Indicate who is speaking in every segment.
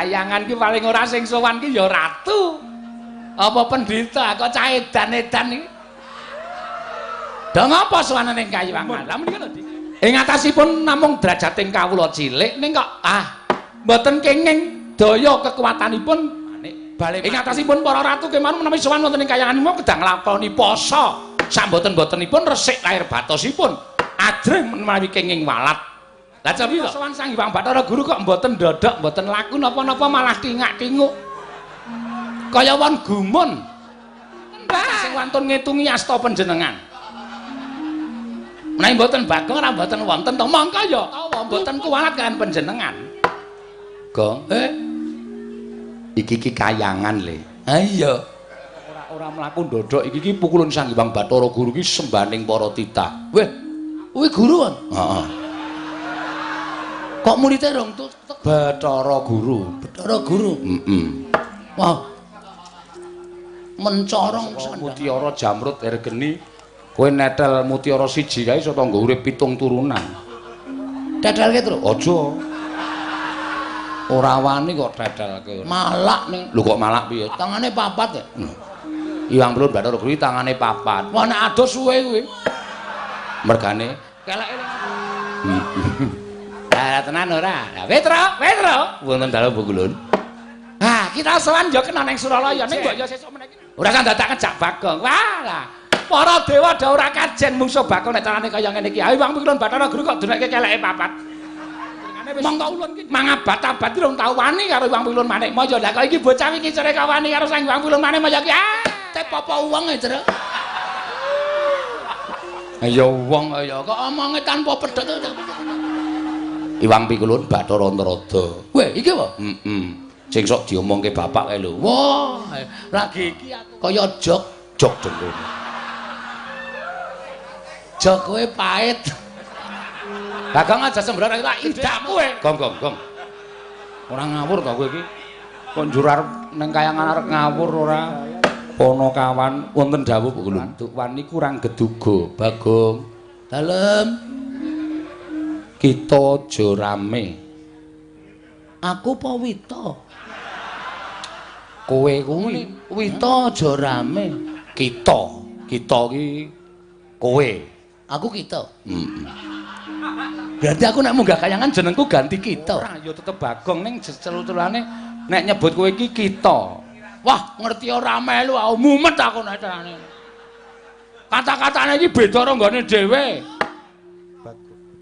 Speaker 1: Kayangan ki paling ora sing sowan ki ya ratu. Apa pendeta kok cah edan-edan iki. Dong apa sowanan ning Kayangan? Lah menika lho, Dik. Ing atasipun namung drajating kawula cilik ning kok mboten kenging daya kekuatanipun ing atasipun para ratu kemawon menawi sowan wonten ing Kayangan menika kedang nglakoni poso. Samboten-botenipun resik lahir batosipun. Ajrih menawi kenging walat. Lah cobi sowan Sang Hyang Bathara Guru kok mboten ndodok, mboten laku napa-napa malah tingak-tinguk. Kaya wong gumun. Sing wantun ngitungi asta panjenengan. Menawi mboten Bagong ora mboten wonten to mangka ya mboten kuwalat kaliyan panjenengan. Gong, iki Kayangan le. Ha iya. Ora mlaku ndodok iki pukulan Sang Hyang Bathara Guru ki sembaning para titah. Weh, kuwi guru kan? Heeh. Kok muridé rong Bathara Guru. Bathara Guru. Heeh. Wah. Mencorong mutiara jamrut ergeni. Kowe netel mutiara siji kae iso tanggo urip 7 turunan. Tetelke terus. Aja. Ora wani kok tetelke. Malak ning. Lho kok malak piye? Tangane 4 ya. Hyang Ulun Bathara Guru tangane 4. Wah nek adoh suwe kuwi. Mergane keleke Lah tenan ora? Lah Petro, wonten dalu Bungkulun. Ah, kita sowan yo kena ning Suralaya ning mbok yo sesuk meniki. Ora kan dadak kejak Bagong. Wah lah. Para dewa dah ora kajen mungsuh Bagong nek carane kaya ngene iki. Ayo Hyang Ulun Bathara Guru kok dunekke keleke 4. Monggo ulun ki mangabat-abat rong tau wani karo Hyang Ulun maneh. Moyo lah kok iki bocah iki core kawani karo Sang Hyang Ulun maneh moyo ki. Teh popo wong e, Jero. Ya wong ya kok omonge tanpa pedhot. Hyang Ulun Bathara Antarada. Weh, iki apa? Heeh. Sing sok diomongke bapak kae lho. Wah, lagi iki kaya jog dengkul. Jog kowe pait. Bagong aja sembrono tak indak kowe. Gong. Ora ngawur to kowe iki. Kok njur arep ning Kayangan arep ngawur ora. Ana kawan wonten dawuh Ulun. Wani kurang geduga, Bagong. Dalem. Kita aja rame. Aku apa Wita? Kowe kuwi Wita aja rame. Kita ki kowe. Aku kita. Berarti aku nek munggah Kayangan jenengku ganti kita. Ora ya tetep Bagong ning celul-celulane nek nyebut kowe iki kita. Wah, ngerti ora melu aku mumet aku nek carane. Kata-katane iki beda karo nggone dhewe.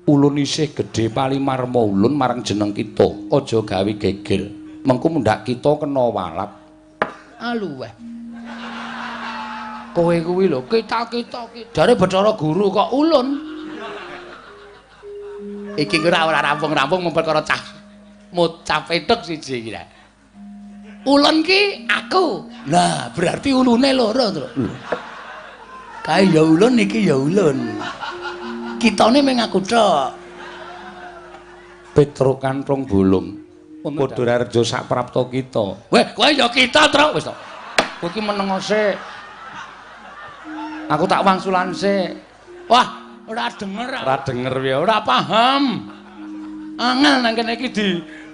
Speaker 1: Ulun isih gedhe palimarma ulun marang jeneng kita. Aja gawe geger. Mengko mundak kita kena walat. Aluweh. Kowe kuwi lho, kita jare Bathara Guru kok ulun. Iki ora rampung-rampung mung perkara cah. Mocap edhek siji iki. Ulun ki aku. Nah, berarti ulune loro to. Kae ya ulun iki ya ulun. Kitane mung aku tok. Petro kanthong bolong. Padha rejo sak prapta kita. Weh, kowe ya kita, Tru. Wis to. Kowe iki menengo sik. Aku tak wangsulan sik. Wah, ora denger ya, ora paham. Angel nang kene iki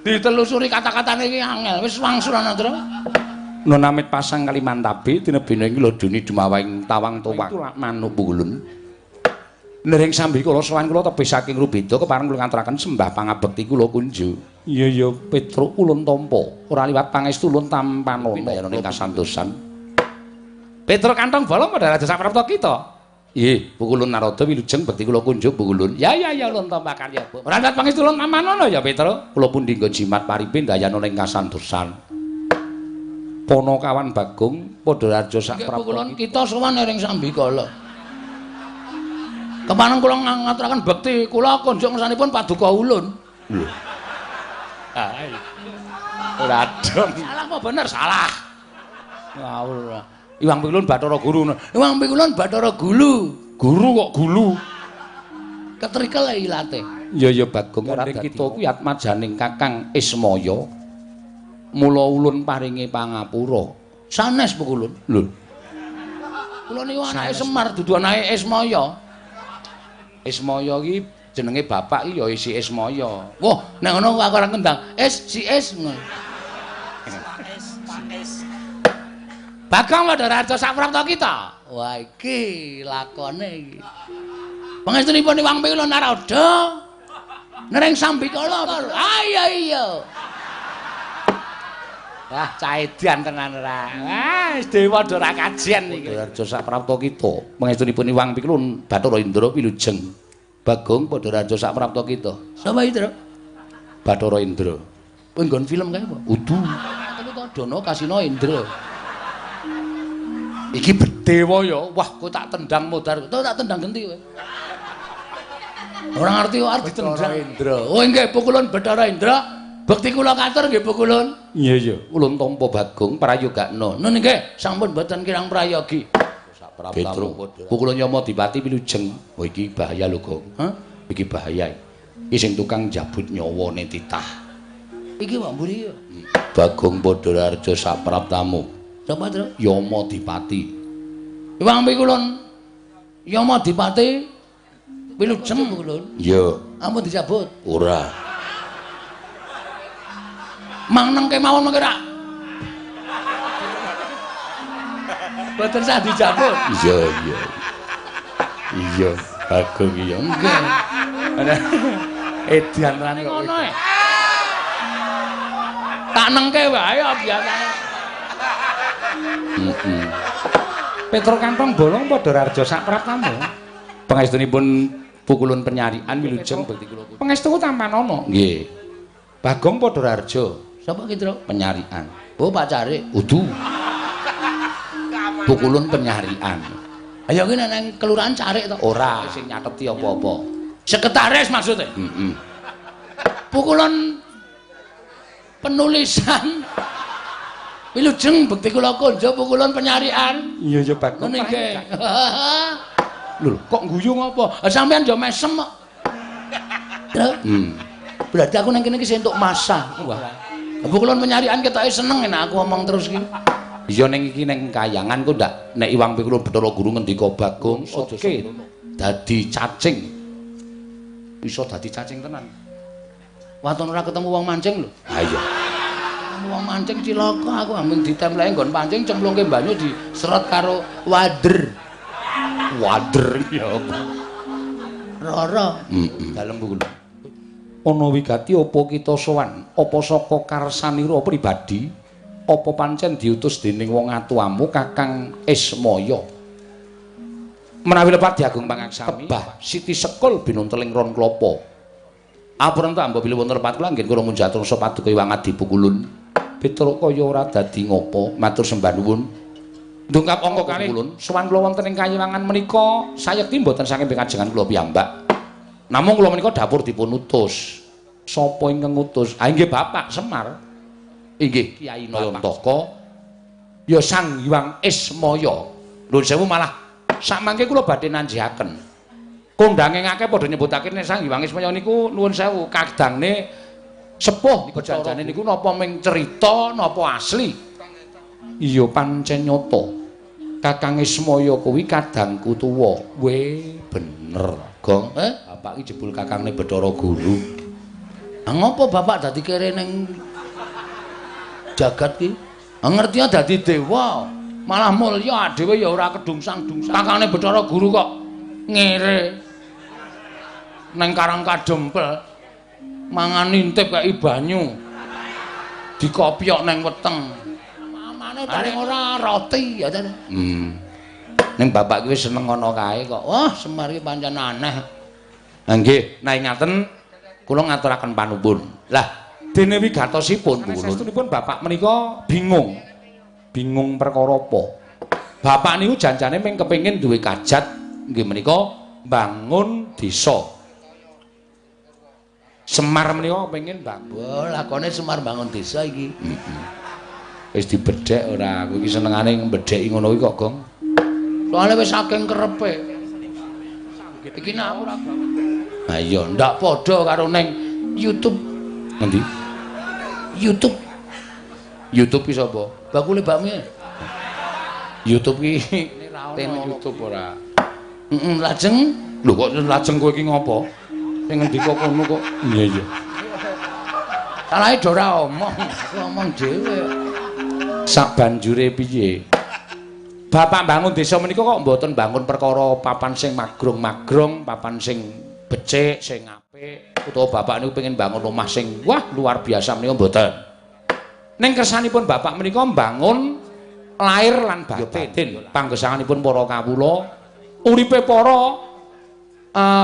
Speaker 1: ditelusuri kata-katane iki angel. Wis wangsulan, Tru. Nonamit pasang Kalimantabe dinebine iki lho duni dumawing tawang tuwak. Itu manuk Ulun. Nering sambi kula sowan kula tebih saking Rubeda kepareng kula ngaturaken sembah pangabekti kula kunju. Iya Petro ulun tampa, ora liwat pangestu ulun tampanono ing kasantosan. Petro kantong bolong padha raja saprapta kita. Nggih, Pukulun Narada wilujeng bekti kula kunjuk Pukulun. Ya ulun tampa kalya. Ora liwat pangestu ulun tampanono ya Petro. Kula pundi nggo jimat paripe dayana ing kasantosan. Panakawan Bagong padha raja saprapta. Pukulun kita sowan ring sambi kala. Kepaneng kula ngaturaken bekti kula kunjuk ngersanipun paduka ulun. Lho. Ora dong. Salah apa bener? Salah. Ngawur. Hyang Ulun Bathara Guru. Hyang Ulun Bathara Gulu. Guru kok gulu. Ketrikel ilate. Ya Bagong ora kita kuwi atmajaning Kakang Ismaya. Mula ulun paringi pangapura. Sanes Pukulun. Lho. Kula niku anake Semar dudu anake Ismaya. Ismaya iki jenenge bapak iki ya isi Ismaya. Wah, nek ngono aku ora kendang. Si Es. Bagong Padhararja saprapta kita. Wah iki lakone iki. Pangestunipun Iwang Pikulun Narada. Nering Sambikala. Iya. Wah, caedan tenan ra. Wis dewa ora kajian iki. Padhararja saprapta kita. Pangestunipun Iwang Pikulun Bathara Indra wilujeng. Bagong Padhararja saprapta kita. Sapa Indra? Bathara Indra. Kowe nggon film kae apa? Udu. Dono Kasino Indra. Iki bedewa ya. Wah, kowe tak tendang modar. Tak tendang genti kowe. Ora ngerti kok arep ditendang Indra. Oh nggih pukulan Bathara Indra. Bekti kula katur nggih pukulun. Iya. Ulun tampa Bagong prayogakna. Nun nggih sampun mboten kirang prayogi. Petruk. Pukulun Yama Dipati wilujeng. Oh iki bahaya lho, Gong. Hah? Iki bahaya. Iki sing tukang jabut nyawane titah. Iki wak mburi ya. Bagong Padhararja sapraptamu. Sapa, Tru? Yama Dipati. Iwang Pikulun Yama Dipati wilujeng pukulun. Iya. Ampun dicabut. Ora. Mang neng kemawon mengke rak. Boten sah dicabut. Iya. Bagong iya. Nggih. Edan tenan kok. Ngono e. Tak nengke wae biasane. Petro Kantong Bolong Padhararja sapraptamu. Pangestunipun pukulun penyarian wilujeng bekti kula. Pangestu tampanana. Nggih. Bagong Padhararja. Sapa ki, Tru? Penyarian. Oh, Pak Carik. Udu. Pukulun penyarian. Ayo ki nang kelurahan Carik to? Ora, sing nyateti apa-apa. Sekretaris maksudnya? Pukulun penulisan wilujeng bekti kula konjo pukulun penyarian. Iya Bagong. Ngene iki. Lho, kok guyung apa? Sampeyan yo mesem kok. Berarti aku nang kene iki entuk masa. Wah. Pukulun penyarian ketoke seneng nek aku ngomong terus iki. Iya ning iki ning kayangan kok ndak nek Iwang Pikulun Bathara Guru ngendika Bagong oke dadi cacing. Iso dadi cacing tenan. Waton ora ketemu wong mancing lho. Ha iya. Wong mancing cilaka aku ambeng ditemleki nggon pancing cemplungke banyu diseret karo wader. Wader ya apa? Rara. Dalem Pukulun. Ana wigati apa kita sowan? Apa saka karsanira pribadi? Apa pancen diutus dening wong atuamu Kakang Ismaya? Menawi lepat diagung pangaksami. Tebah Siti Sekul binunteling ron klapa. Apuran ta mbok bilih wonten lepat kula nggih kula munjatur sa paduka Iwang Adi Pukulun. Petruk kaya ora dadi ngopo? Matur sembah nuwun. Ndungkap angka kalih sowan kula wonten ing kayiwangan menika sayekti mboten saking kajengan kula piyambak. Namung kula menika dapur dipun utus. Sapa ingkang ngutus? Ah nggih Bapak Semar. Inggih Kyai Nayantaka. Ya Sang Hyang Ismaya. Nuwun sewu malah sakmangke kula badhe nanjihaken. Kondange ngakeh padha nyebutake nek Sang Hyang Ismaya niku nuwun sewu kadangne sepuh niku janjane niku napa ming cerita napa asli. Iya pancen nyata. Kakang Ismaya kuwi kadangku tuwa. Weh bener, Gong. Bapak iki jebul kakangne Bathara Guru. Ngopo bapak dadi kere ning jagat ki? Ngerti ya dadi dewa, malah mulya dhewe ya ora kedungsang-dungsang. Kakane Bathara Guru kok ngere ning Karang Kadempel mangan intip kaya banyu. Dikopyok ning weteng. Mamane paling ora roti ya ta. Ning bapak ki wis seneng ngono kae kok. Wah, Semar ki pancen aneh. Nggih, nah ngaten kula ngaturaken panuwun. Lah, dene wigatosipun kula bapak menika bingung. Bingung perkara apa? Bapak niku janjane mung kepengin duwe kajat nggih menika bangun desa. Semar menika kepengin bangun. Lakone Semar bangun desa iki. Wis dibedhek ora, aku iki senengane mbedheki ngono iki kok, Gong. Soale wis saking kerepe. Iki nek ora nah iya, ndak padha karo ning YouTube. Ngendi? YouTube. YouTube ki sapa? Bakule bakmi. YouTube ki ten YouTube ora. Lajeng lho kok lajeng kowe iki ngopo? Sing ngendika kono kok. Iya. Salahe do ora omong, aku omong dhewe. Sak banjure piye? Bapak bangun desa menika kok mboten bangun perkara papan sing magrong-magrong, papan sing becik, sing apik, utawa bapak niku pengen bangun omah sing wah luar biasa menika mboten. Ning kersanipun bapak menika mbangun lair lan batin. Panggesanganipun para kawula, uripe para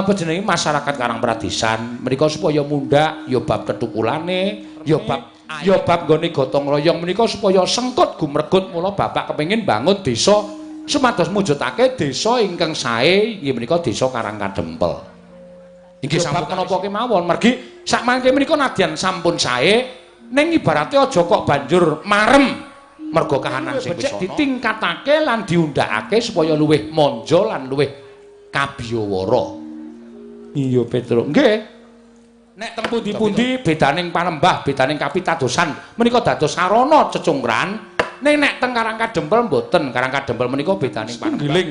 Speaker 1: panjenengan masyarakat Karang Pradesan menika supaya mundhak ya bab tetukulane, ya bab nggone gotong royong menika supaya sengkut gumregut mula bapak kepengin bangun desa sumados mujudake desa ingkang sae inggih menika desa Karangkadempel. Inggih sampun menapa kemawon mergi sak mangke menika nadyan sampun sae ning ibarate aja kok banjur marem mergo kahanan sing wis ditingkatake lan diundhakake supaya luwih monjo lan luwih kabiyawara. Iya Petruk. Nggih. Nek teng pundi-pundi bedaning panembah, bedaning kapitadosan menika dados sarana cecungkran. Ning nek teng Karangkadempel mboten. Karangkadempel menika bedaning panenggiling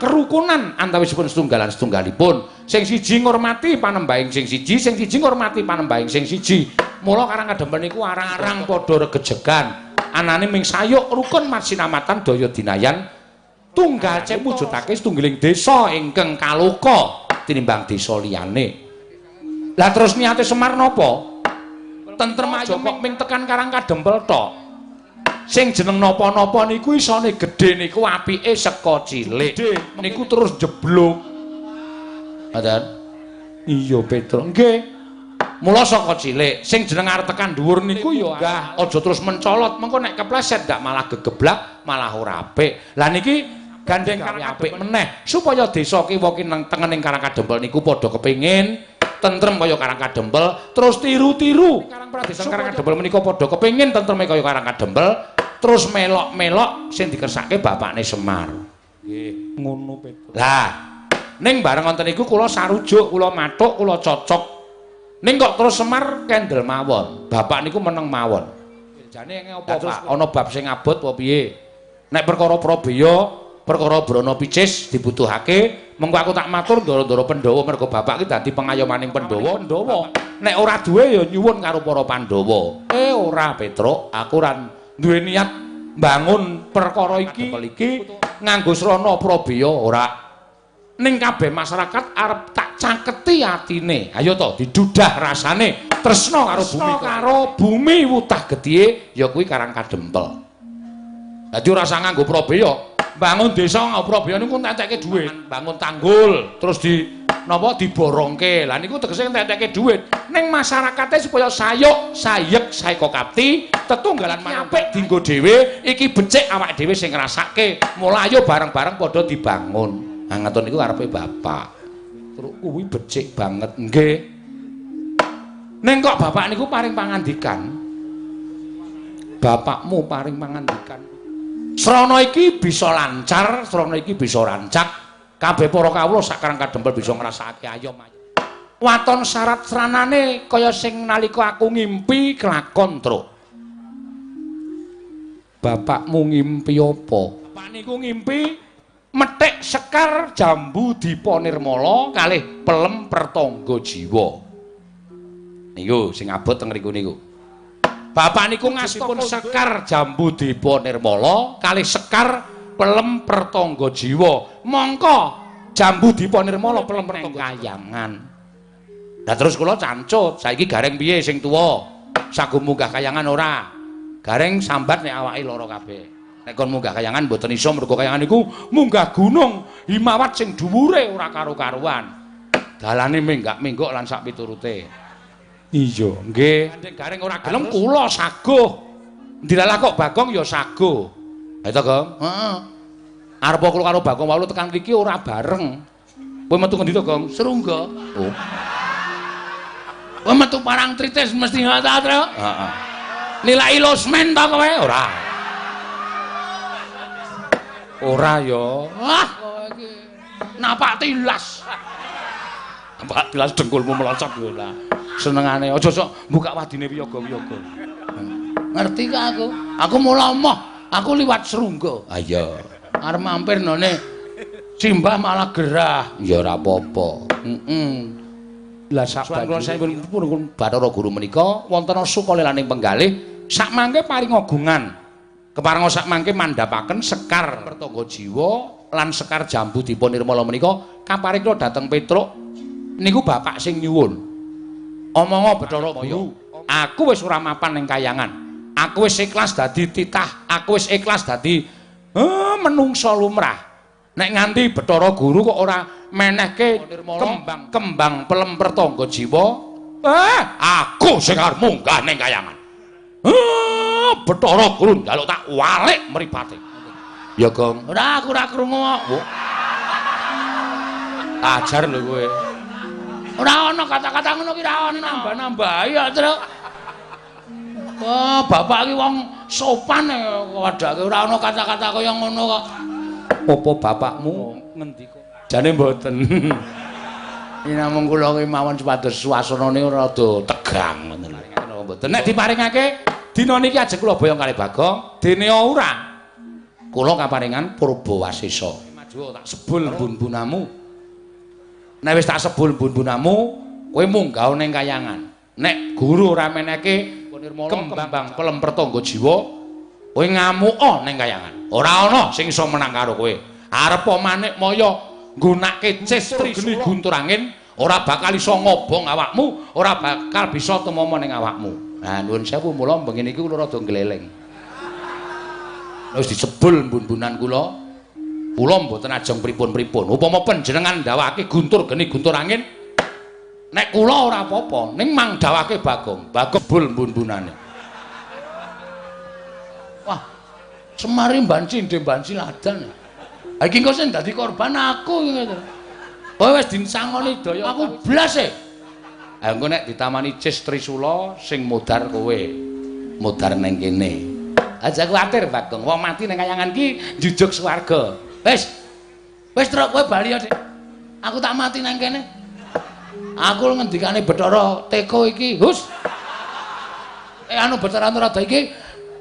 Speaker 1: kerukunan antawisipun setunggalan setunggalipun. Sing siji ngurmati panembahing sing siji ngurmati panembahing sing siji. Mula Karangkadempel niku arang-arang padha regejegan. Anane ming sayuk rukun marsinamatan daya dinayan tunggal cek mujudake setunggiling desa ingkang kaloka tinimbang desa liyane. Lah terus niate Semar napa? Tentrem aja kok ming tekan Karangkadempel tok. Sing jeneng napa-napa niku isone gedhe niku apike saka cilik. Niku terus jeblok. Ngoten. Iya Petruk. Nggih. Mula saka cilik sing jeneng arep tekan dhuwur niku ya enggak aja terus mencolot. Mengko nek kepleset ndak malah gegeblak, malah ora apik. Lah niki gandeng karo apik meneh supaya desa kiwa kineng tengening Karangkadempel niku padha kepengin tentrem kaya Karangkadempel terus tiru-tiru Karang Pradesan Karangkadempel menika padha kepengin tentreme kaya Karangkadempel terus melok-melok sing dikersake bapakne Semar. Nggih, ngono Petruk. Lah, ning bareng wonten niku kula sarujuk, kula mathuk, kula cocok. Ning kok terus Semar kendel mawon. Bapak niku meneng mawon. Jane apa Pak? Ana bab sing abot apa piye? Nek perkara Prabeya perkara Brana Picis dibutuhake mengko aku tak matur ndara-ndara Pandhawa mergo bapak iki dadi pengayomaning Pandhawa. Nek ora duwe ya nyuwun karo para Pandhawa. Ora Petruk, aku ora duwe niat mbangun perkara iki nganggo srana Prabeya ora. Ning kabeh masyarakat arep tak cangketi atine. Ayo to didudah rasane tresna karo bumi wutah gedhe ya kuwi Karangkadempel. Dadi ora usah nganggo Prabeya. Bangun desa nggo Prabeya niku entekke dhuwit, bangun tanggul, terus diborongke. Lah niku tegese entekke dhuwit. Ning masyarakate supaya sayuk, sayek, saeka kapti, tetunggalan apik dienggo dhewe, iki becik awake dhewe sing ngrasake. Mula ayo bareng-bareng padha dibangun. Nah ngoten niku karepe bapak. Terus kuwi becik banget. Nggih. Ning kok bapak niku paring pangandikan. Bapakmu paring pangandikan. Srana iki bisa lancar, srana iki bisa rancak. Kabeh para kawula sak Karangkadempel bisa ngrasakake ayom. Waton syarat sranane kaya sing nalika aku ngimpi kelakon, Truk. Bapakmu ngimpi apa? Bapak niku ngimpi methik Sekar Jambu Dipa Nirmala kalih Pelem Pertangga Jiwa. Niku sing abot teng mriku niku. Bapak niku ngasipun Sekar Jambu Dipa Nirmala kalih Sekar Pelem Pertangga Jiwa. Mongko Jambu Dipa Nirmala Pelem Pertangga Kayangan. Lah terus kula cancut, saiki gareng piye sing tuwa? Sagu munggah kayangan ora? Gareng sambat nek awake lara kabeh. Nek kon munggah kayangan mboten iso mergo kayangan niku munggah gunung Himawat sing dhuwure ora karo-karuan. Dalane menggak-menggok lan sak piturute. Iya, nggih. Gareng ora gelem kula saguh. Ndilalah kok Bagong ya saguh. Ha to, Gong? Heeh. Arep kula karo Bagong walu tekan mriki ora bareng. Kowe metu ngendi to, Gong? Serungga. Oh. Kowe metu Parangtritis mesti ngono ta, Tru? Heeh. Nilai losmen to kowe? Ora. Ora ya. Wah, kowe iki napak tilas. Napak tilas dengkulmu melocot lho lah. Senengane aja sok buka wadine wiyaga-wiyaga. Ngerti kok aku. Aku mula emoh. Aku liwat Serungga. Ah iya. Arep mampir none Simbah malah gerah. Ya ora apa-apa. Lah sabanjuripun sampun Bathara Guru menika wonten sukalelaning penggalih sakmangke paring ogungan. Keparenga sakmangke mandhapaken Sekar Pertangga Jiwa lan Sekar Jambu dipun nirmala menika kaparingna dhateng Petruk niku bapak sing nyuwun. Omongga Bathara Guru, aku wis ora mapan ning kayangan. Aku wis ikhlas dadi titah, aku wis ikhlas dadi menungsa lumrah. Nek nganti Bathara Guru kok ora menehke kembang pelem Pertangga Jiwa, aku sing arep munggah ning kayangan. Bathara Guru njaluk tak walik mripate. Ya, Gong. Ora aku ora krungu kok. Ajar lho kowe. Ora ana kata-kata ngono ki ora ana nambah-nambahi ya, Truk. Bapak ki wong sopan wadake ora ana kata-kata kaya ngono kok. Apa bapakmu ngendika? Jane mboten. Iki namung kula ki mawon supados suasanane rada tegang ngoten lho. Mboten. Nek diparingake dina niki ajeng kula boyong kalih Bagong, dene ora. Kula kaparingan Purbawasesa. Maju tak sebul bun-bunamu. Nek wis tak sebul bun-bunamu, kowe munggah ning kayangan. Nek guru ora menehke kembang pelem Pertangga Jiwa, kowe ngamuka ning kayangan. Ora ana sing iso menang karo kowe. Arep manik maya nggunakake cistri geni guntur angin, ora bakal iso ngobong awakmu, ora bakal bisa tumama ning awakmu. Nah, nuwun sewu mula bengi niki kula rada gleleng. Wis disebul mbun-mbunan kula. Kula mboten ajeng pripun-pripun. Upama panjenengan ndawake guntur geni guntur angin, nek kula ora apa-apa, ning mang dawake Bagong. Bagong bul mbun-mbunane. Wah, Semari banci ndhe banci ladan. Ha iki engko sing dadi korban aku ngono. Kowe wis disangoni daya aku blas e. Ha engko nek ditamani Cis Trisula sing modar kowe. Modar ning kene. Aja kuwatir Bagong, wong mati ning kayangan ki njujug swarga. Wis. Wis Truk kowe bali ya, Dik. Aku tak mati nang kene. Aku ngendikane Bathara Teka iki, hus. Anu Bathara Antarada iki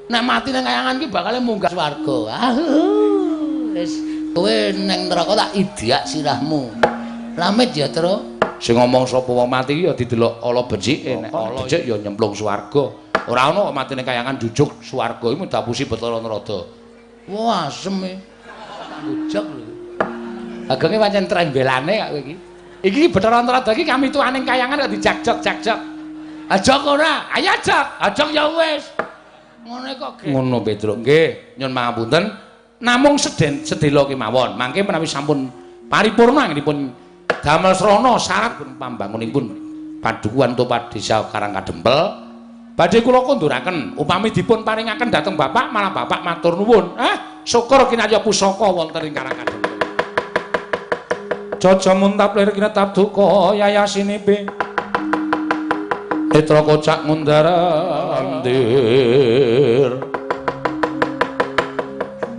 Speaker 1: nek mati nang kayangan ki bakal munggah swarga. Wis kowe nang neraka tak idiak sirahmu. Lamit ya, Tru. Sing ngomong sapa wong mati ya didelok ala becike, nek ala becik ya nyemplung swarga. Ora ana kok mati ning kayangan jujuk swarga iki dapusi Bathara Antarada. Wah, asem e. Ujug lho. Agenge pancen trembelane kok kowe iki. Iki Bathara Antarada iki kami tuaning kayangan kok dijagjok-jagjok. Ajok ora? Ayo ajok. Ajok ya wis. Ngono kok, Ge. Ngono, Petruk. Nggih, nyuwun pangapunten. Namung sedela kemawon. Mangke menawi sampun paripurna anggenipun damel srana syarat pambangunipun padukuhan Topa Desa Karangkadempel badhe kula konduraken upami dipun paringaken dhateng Bapak malah Bapak matur nuwun. Syukur kinarya pusaka wonten ing Karangkadempel. Jaja muntap lir kinetap duka yayasinipe. Netra kocak ngundarandir.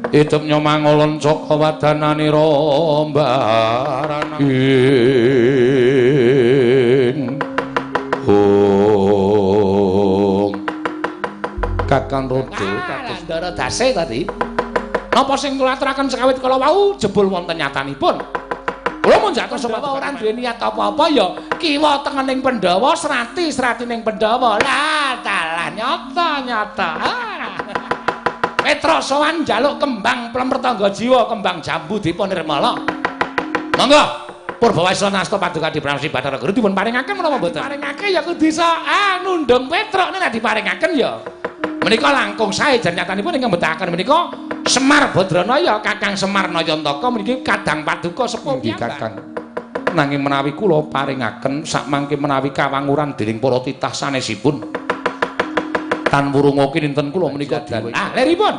Speaker 1: Hidup nyomangolon saka wadanane rombaran Kakang Rodo kados ndara dase tadi. Napa sing kula aturaken sekawit kala wau jebul wonten nyatanipun. Kula mun jatuh sebab ora duwe niat apa-apa ya kiwa tengening Pandhawa serati ning Pandhawa. Lah dalah nyata. Petruk sowan njaluk kembang pelem Pertangga Jiwa, kembang jambu dipun nirmala. Monggo Purbawasesa nasta paduka Dipramsi Bathara Guru dipun paringaken menapa mboten? Paringake ya kudu iso nundung Petruk nek diparingaken ya. Menika langkung sae jan nyatanipun ingkang mbetahaken menika Semar Badranaya, Kakang Semar Nayantaka meniki kadang paduka sepuh Kakang. Nanging menawi kula paringaken sakmangke menawi kawanguran dening para titah sanesipun tan wurunga kinten kula menika dhewe. Leripun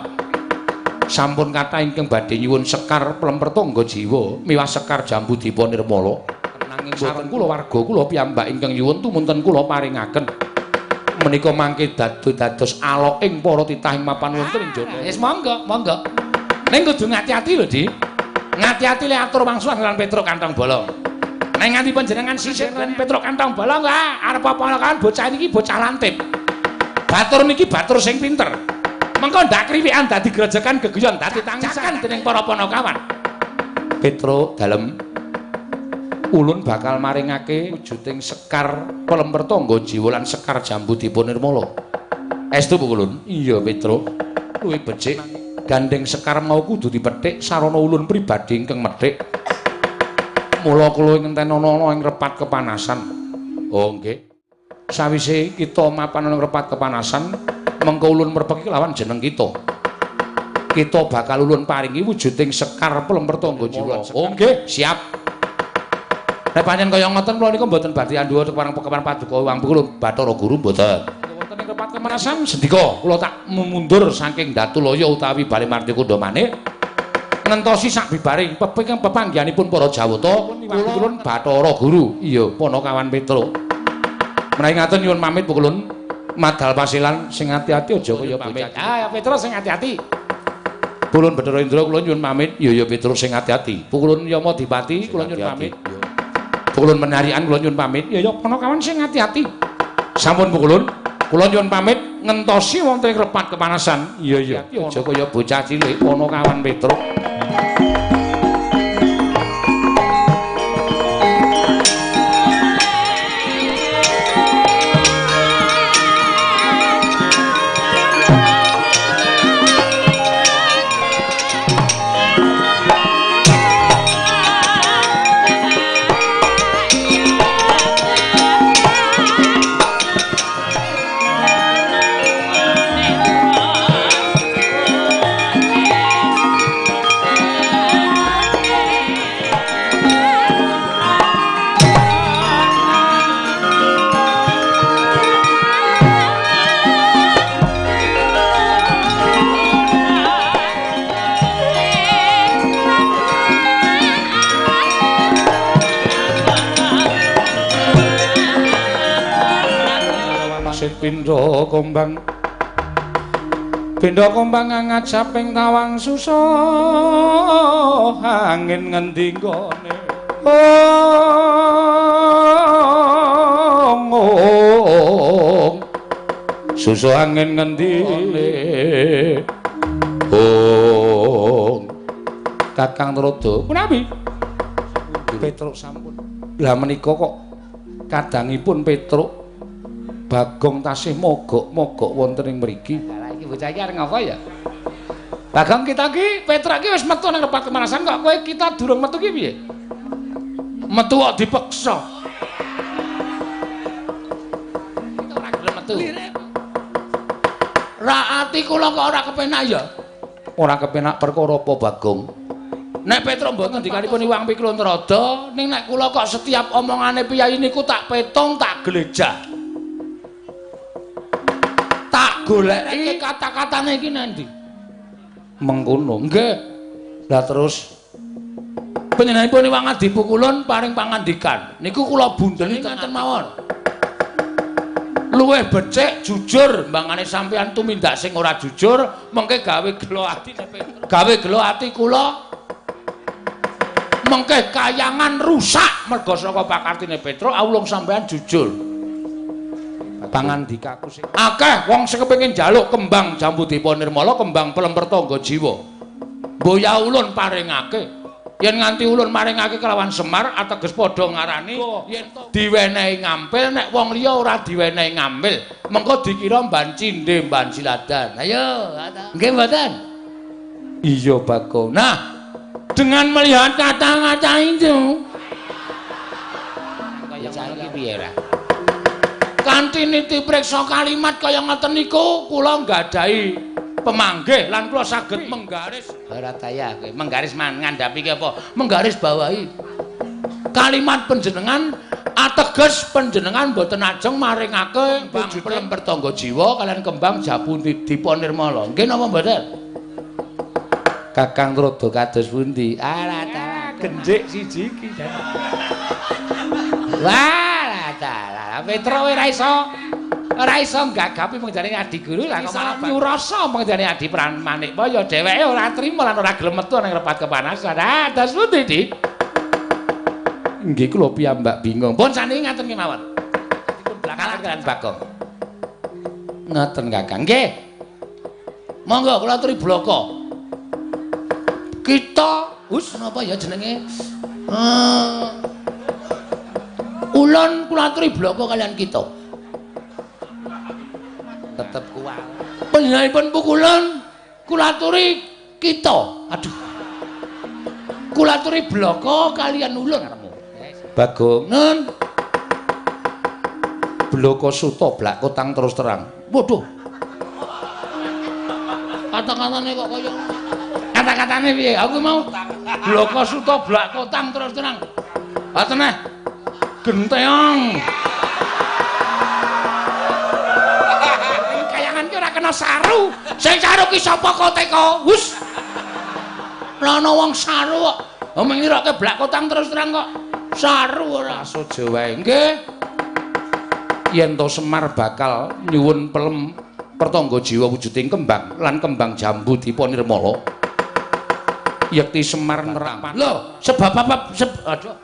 Speaker 1: sampun kathah ingkang badhe nyuwun Sekar pelem Pertangga Jiwa miwah Sekar Jambu dipun nirmala. Nanging sareng kula warga kula piyambak ingkang nyuwun tumunten kula paringaken menika mangke dados aloking para titah ing mapan wonten ing jana. Wis monggo. Ning kudu ngati-ati lho, Dik. Ngati-ati le atur wangsulan lan Petruk Kantong Bolong. Ning nganti panjenengan sisih lan Petruk Kantong Bolong, arep apa kan bocah niki bocah lantip. Batur niki batur sing pinter. Mengko ndak kriwikan dadi grejekan geguyon dadi tangisan dening para panakawan. Petruk dalem ulun bakal maringake wujuding sekar pelemper tangga jiwa lan sekar jambu dipunirmala. Estu Bu Ulun? Iya Petro. Luwih becik gandeng sekar mau kudu dipethik sarana ulun pribadi ingkang methik. Mula kula ngenten ana ing repat kepanasan. Oh nggih. Sawise kita mapan ing repat kepanasan, mengko ulun merpeki lawan jeneng kita. Kita bakal ulun paringi wujuding sekar pelemper tangga jiwa. Oh nggih, siap. Nek pancen kaya ngoten kula niku mboten badhe andhuwa keparang pekepan paduka Wang Kula Bathara Guru mboten. Wonten ing repat kepanasan sendika kula tak mundur saking Datulaya utawi Bali Martikunda maneh ngentosi sak bibare pepanggihanipun para Jawata kula ulun Bathara Guru. Iya, Panakawan Petro. Menawi ngaten nyuwun pamit Bu Ulun. Madal pasilan sing ati-ati aja kaya bocah. Ah, ya Petro sing ati-ati. Bu Ulun Bathara Indra kula nyuwun pamit. Ya Petro sing ati-ati. Bu Ulun Yama Dipati kula nyuwun pamit. Bu Ulun Menarian kula nyuwun pamit. Ya Panakawan sing ati-ati. Sampun Bu Ulun. Kula nyuwun pamit ngentosi wonten ing repat kepanasan. Iya. Aja kaya bocah cilik Panakawan Petro. Pindha kombang ngajaping tawang susah angin ngendi gone susah angin ngendi Kakang Trada punapi Petruk sampun lah menika kok kadangipun Petruk Bagong tasih mogok-mogok wonten ing mriki. Lah iki bocah iki arep ngapa ya? Bagong kita ki Petruk ki wis metu nang repat kemanasan kok kowe kita durung metu ki piye? Metu kok dipeksa. Kita ora gelem metu. Ra ati kula kok ora kepenak ya? Ora kepenak perkara apa Bagong? Nek Petruk mboten dikanipun Iwang Pikulun Trada, ning nek kula kok setiap omongane piyai niku tak petong, tak glejah. Goleki kata-katane iki nanti. Mengkono. Nggih. Lah terus panjenenganipun Iwang Adi Pukulun paring pangandikan. Niku kula bundheni kanten mawon. Luwih becik jujur mbangane sampeyan tumindak sing ora jujur, mengke gawe gelo ati gawe gelo ati kula. Mengke kayangan rusak merga saka pakartine Petruk awulung sampeyan jujur. Pangandikaku sing akeh wong sing kepengin njaluk kembang jambu diponirmala kembang pelemper tangga jiwa. Boya ulun paringake. Yen nganti ulun maringake kelawan Semar ateges padha ngarani yen diwenehi ngampil nek wong liya ora diwenehi ngampil mengko dikira mban cindhe mban siladan. Ayo, nggih mboten? Iya Bagong. Nah, dengan melihat kata-kata itu kaya iki piye ra? Kanthi niti priksa kalimat kaya ngoten niku kula nggadahi pemanggih lan kula saged menggaris barataya menggaris ngandhapi ki apa menggaris bawahi kalimat panjenengan ateges panjenengan boten ajeng maringake wujud pelemper tangga jiwa kalian kembang jambu diponirmala nggih napa mboten Kakang Trada kados pundi ala genjik siji iki wah dalah Petruk ora iso gagapi pengjane Adi Guru lah kok malah nyurasa pengjane Adi Pranikmaya dheweke ora trima lan ora gelem metu ning repat kepanasan. Ah, das pundi, Dik? Nggih kula piyambak bingung. Pun saniki ngaten kemawon. Dipun belakangan kalian Bagong. Ngoten Kakang. Nggih. Monggo kula aturi bloko. Kita napa ya jenenge? Pukulun kula aturi bloko kalian kita.
Speaker 2: Tetep kuat.
Speaker 1: Panjenenganipun pukulun kula aturi kita. Aduh. Kula aturi bloko kalian ulun.
Speaker 2: Bagong.
Speaker 1: Nun.
Speaker 2: Bloko suto blak kotang terus terang.
Speaker 1: Waduh. Kata-katane kok kaya kata-katane piye? Aku mau bloko suto blak kotang terus terang. Atene genteong. Kayangan ki ora kena saru. Sing saru ki sapa koteko? Wus. Lah ana wong saru kok. Omong ngiroke blak kotang terus terang kok. Saru ora.
Speaker 2: Sojo wae. Nggih. Yen to Semar bakal nyuwun pelem pertangga jiwa wujuding kembang lan kembang jambu dipun nirmala. Yekti Semar nerapan.
Speaker 1: Lho, sebab apa? Aduh.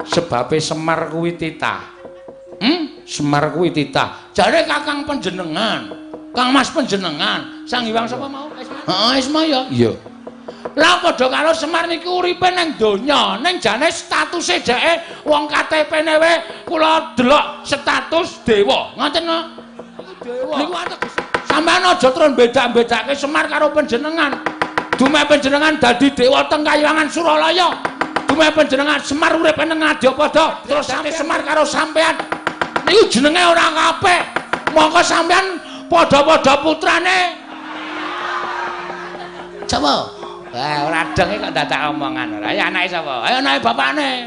Speaker 1: Sebabe
Speaker 2: Semar kuwi titah.
Speaker 1: Semar kuwi titah. Jare Kakang panjenengan, Kang Mas panjenengan, Sang Hyang sapa mau? Heeh, Ismaya.
Speaker 2: Iya.
Speaker 1: Lah padha karo Semar niki uripe ning donya, ning jane statuse dheke wong KTP-ne wae kula delok status dewa. Ngoten kok. Dewa. Niku ateges. Sampeyan aja terus beda-bedake Semar karo panjenengan. Dume panjenengan dadi dewa teng Kahyangan Suralaya. Dume panjenengan Semar uripe ning Ngadipada, terus sampe Semar karo sampean. Niku jenenge ora kabeh. Mongko sampean padha-padha putrane. Coba.
Speaker 2: Wah, ora denge kok dadak omongan ora. Ya anake sapa?
Speaker 1: Ayo anake bapakne.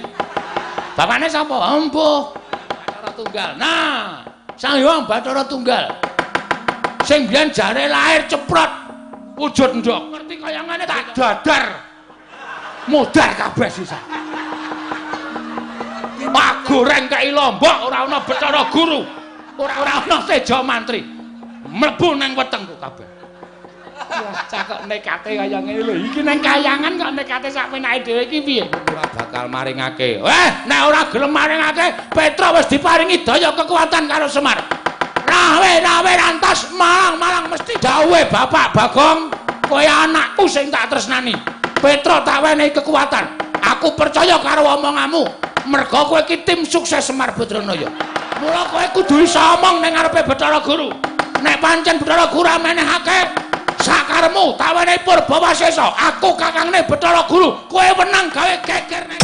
Speaker 1: Bapakne sapa? Empuh. Bathara Tunggal. Nah, Sang Hyang Bathara Tunggal. Sing biyen jare lahir ceprot. Wujud ndok. Ngerti kayangane tak dadar. Modar kabeh sisa. Pak goreng kei Lombok ora ana Bathara Guru. Ora ana Teja Mantri. Mlebu nang wetengku kabeh. Wah, cakok nekate kaya ngene lho. Iki nang Kahyangan kok nekate sak penake dhewe iki piye?
Speaker 2: Ora bakal maringake.
Speaker 1: Nek ora gelem maringake, Petra wis diparingi daya kekuatan karo Semar. Rawe rantas malang mesti dawuhe Bapak Bagong, kowe anakku sing tak tresnani. Petra tak wenehi kekuatan. Aku percaya karo omonganmu. Merga kowe iki tim sukses Semar Badranaya. Mula kowe kudu iso omong ning ngarepe Bathara Guru. Nek pancen Bathara Guru menehake sakaremu tawane Purbawasesa, aku kakangne Bathara Guru, kowe menang gawe geger nek.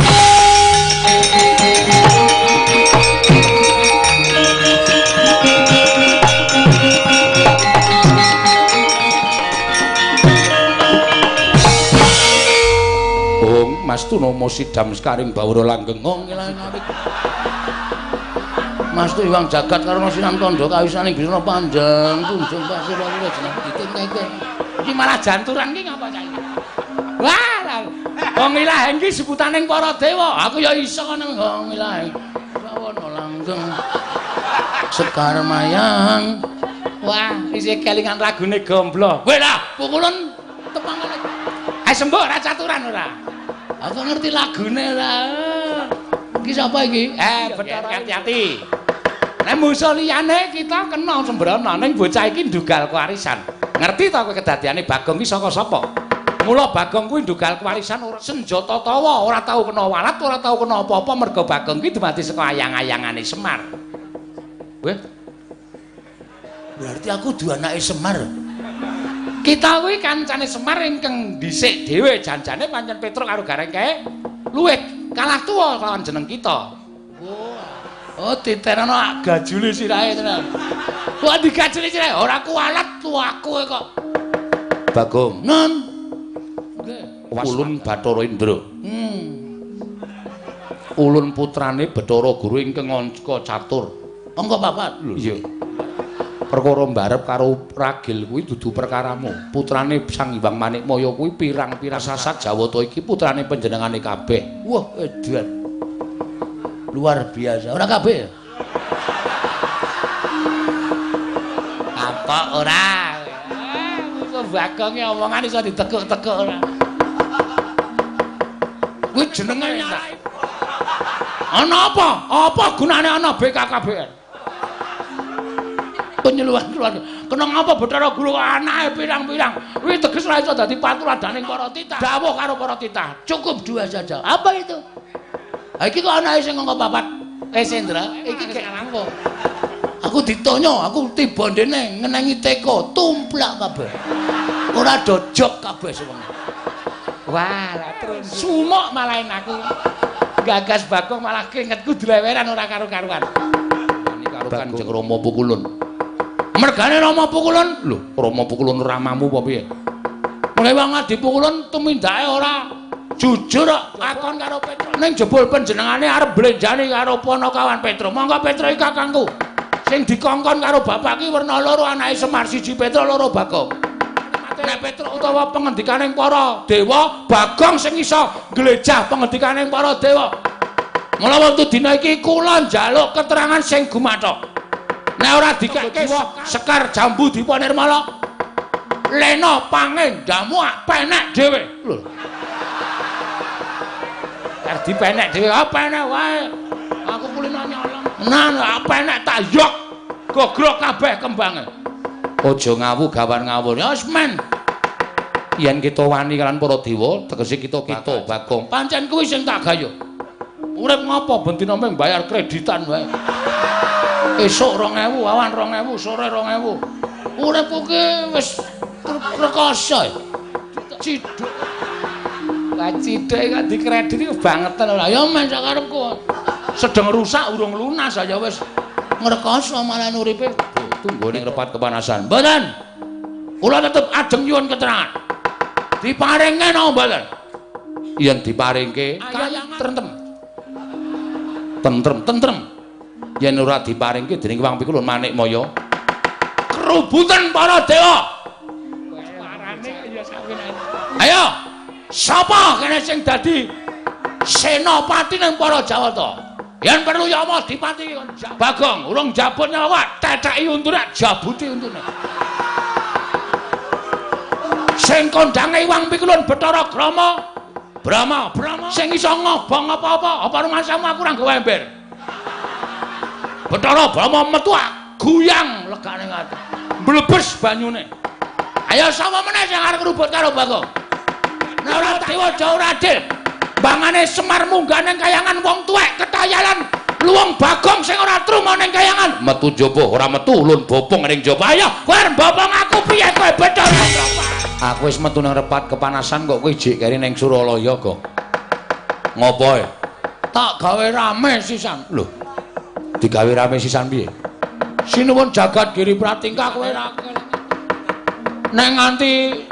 Speaker 2: Bung Mas Tunama sidam sekaring bawra langgeng.
Speaker 1: Mas tu Hyang Jagat karo Sinam Tandha kawisaning Bisna Panjang kunjung pasir wae jeneng ditingkeke. Iki malah janturan ki ngapa cah iki? Wah, wong ilahe iki sebutaning para dewa. Aku ya iso nang wong ilahe. Rawana langgeng. Sekar mayang. Wah, isih kelingan lagune Gomblo. Kowe lah pukulun tepangane. Sembok ora caturan ora. Aku ngerti lagune ora. Iki sapa iki? Bathara hati-hati. Nek musuh liyane kita kena sembrana ning bocah iki ndugal kewarisan. Ngerti ta kowe kedadiane Bagong iki saka sapa? Mula Bagong kuwi ndugal kewarisan ora senjata tawa, ora tau kena walat, ora tau kena apa-apa merga Bagong iki dumadi saka ayang-ayangane Semar. Weh. Berarti aku duwe anake Semar. Kita kuwi kancane Semar ingkang dhisik dhewe janjane pancen Petruk karo Garengke luwih kalah tuwa lawan jeneng kita. Oh, diterana gajule sirahe tenan. Kok digajuli sirahe ora kualat tuaku kok.
Speaker 2: Bagong.
Speaker 1: Nun.
Speaker 2: Ulun Bathara Indra. Ulun putrane Bathara Guru ingkang angka catur.
Speaker 1: Angka papat lho.
Speaker 2: Iya. Perkara mbarep karo ragil kuwi dudu perkaramu. Putrane Sang Hyang Manikmaya kuwi pirang-pirang sasat Jawata iki putrane panjenengane kabeh.
Speaker 1: Wah, edan. Luar biasa. Ora kabeh. Apa ora? Musuh Bagong ki omongan iso ditekuk-tekuk ora. Kuwi jenenge nyarai. Ana apa? Apa gunane ana BKKBN? Penyuluhan keluarga. Kena ngapa Bathara Guru anake pirang-pirang. Kuwi teges ora iso dadi patuladaning para titah. Dawuh karo para titah, cukup dua saja. Apa itu? Ha iki kok anake sing nganggo papat. Sendra, iki gek apa? Aku ditonyo, aku tiba ndene ngenengi teko, tumplak kabeh. Ora dojok kabeh semono. Wah, lah terus sumuk malahin aku. Gagas Bagong malah keringetku dileweran ora karo-karuan. Ini karo Kanjeng Rama Pukulun. Mergane Rama Pukulun? Lho, Rama Pukulun ramamu apa piye? Mulai wong dipukulun tumindake ora jujur kok akon karo Petro. Ning jebul panjenengane arep blenjani karo Panakawan Petro. Monggo Petro iki kakangku. Sing dikongkon karo bapak ki werna loro anake Semar siji Petro loro Bagong. Nek Petro utawa pengendikaning para dewa, Bagong sing iso glejah pengendikaning para dewa. Mula wektu dina iki kula njaluk keterangan sing gumathok. Nek ora dikake Sekar Jambu Dipanirmala, Lena Pangen jamu penek dhewe. Lho. Nek dipenek dhewe apa enek wae. Aku kulino nyolong. Nah, penek tak yok. Gogrok kabeh kembange. Aja ngawu gawan ngawur. Ya wis men. Yen kita wani kalian para dewa, tegese kita Bagong. Pancen kuwi sing tak gayo. Urip ngopo bendina mung bayar kreditan wae. Esuk 2000, awan 2000, sore 2000. Uripku ki wis rekoso. Ciduk. Lah ciduk kok dikredit iki bangetan ora. Ya men sak karepku. Sedeng rusak urung lunas ya wis ngrekoso malah uripe. Tunggu ning repat kepanasan. Mboten. Kula tetep ajeng nyuwun keterangan. Diparingke napa mboten? Yen diparingke tentrem. Tentrem. Yen ora diparingke dening Wang Pikulun Manikmaya, kerubutan para dewa. Parane ya sawinan. Ayo, sapa kene sing dadi senopati ning para Jawata? Yen perlu Yama dipati Bagong, urung jabut nyawa, teteki untune, jabuti untune. Sing kondange Wang Pikulun Bathara Brama, sing iso ngobong apa-apa, apa rumasamu aku ora gawe ember. Bathara Brama metu guyang legane ngati. Mlebes banyune. Ayo sapa meneh sing arep ngrubut karo Bagong? Nek ora dewa Jawa adil. Bangane Semar munggah ning kayangan wong tuwek ketayalan luwung Bagong sing ora truma ning kayangan. Metu njaba ora metu ulun bopong ning njaba. Ayo kowe bopong aku piye kowe Bathara? Aku wis metu nang repat kepanasan kok kowe jek keri ning Suralaya kok. Ngopo e? Tak gawe rame sisan. Lho. Digawe rame sisan piye? Sinuwun jagat Giri Pratingkah kowe ra nek nganti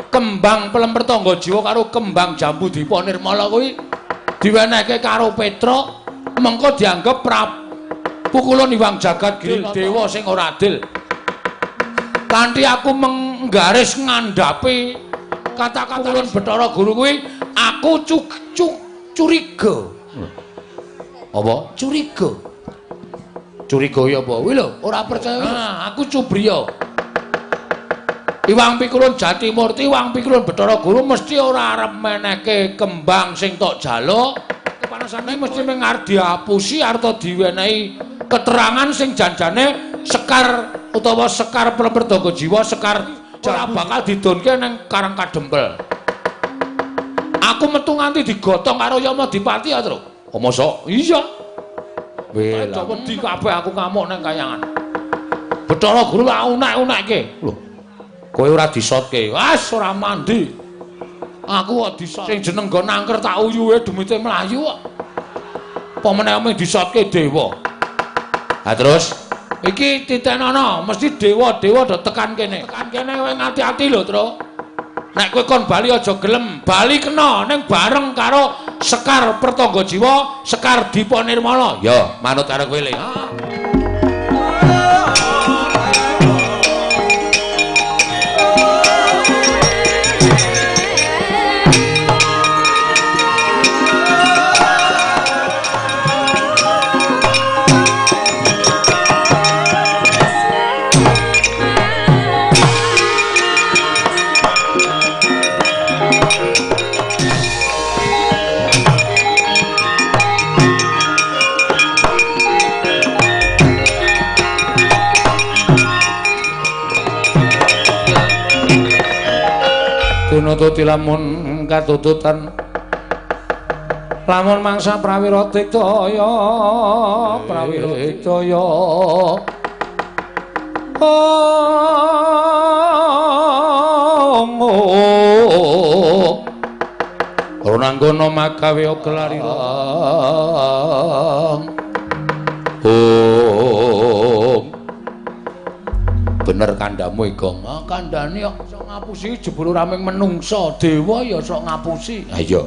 Speaker 1: kembang Pelem Pertangga Jiwa karo kembang Jambu Dipanirmala kuwi diwenehke karo Petro, mengko dianggep Pukulun Hyang Jagat Giri dewa sing ora adil. Kanthi aku menggaris ngandhapi kata-kata Pukulun Bathara Guru kuwi, aku curiga. Apa? Curiga. Curiga ya apa? Kuwi lho, ora percaya. Nah, aku cubriya. Hyang Pikulun Jatimurti, Hyang Pikulun Bathara Guru mesti ora arep menehke kembang sing tok jaluk. Kepanasane mesti mung arep diapusi arep diwenehi keterangan sing janjane Sekar utawa Sekar Pelem Pertangga Jiwa, Sekar ora bakal didonke ning Karang Kadempel. Aku metu nganti digotong karo Yama Dipati ya, Tru. Oh, mosok? Iya. Wela wedi kabeh aku ngamuk ning kayangan. Bathara Guru lak unek-unekke. Lho. Kowe ora disotke. Wes ora mandi. Aku kok disot. Sing jeneng nggo nangker tak uyuhe demite mlayu kok. Apa meneh mung disotke dewa. Ha terus iki titenono mesti dewa-dewa do tekan kene. Tekan kene kowe ngati-ati lho, Tru. Nek kowe kon bali aja gelem, bali kena ning bareng karo Sekar Pertangga Jiwa, Sekar Dipanirmala. Ya, manut karo kowe le. Nututi lamun katututan
Speaker 2: lamun mangsa prawira digdaya Ronanggono magawe kelarilang bener kandamu Igong.
Speaker 1: Kandhane kok iso ngapusi jebul raming menungsa dewa ya sok ngapusi.
Speaker 2: Ha iya.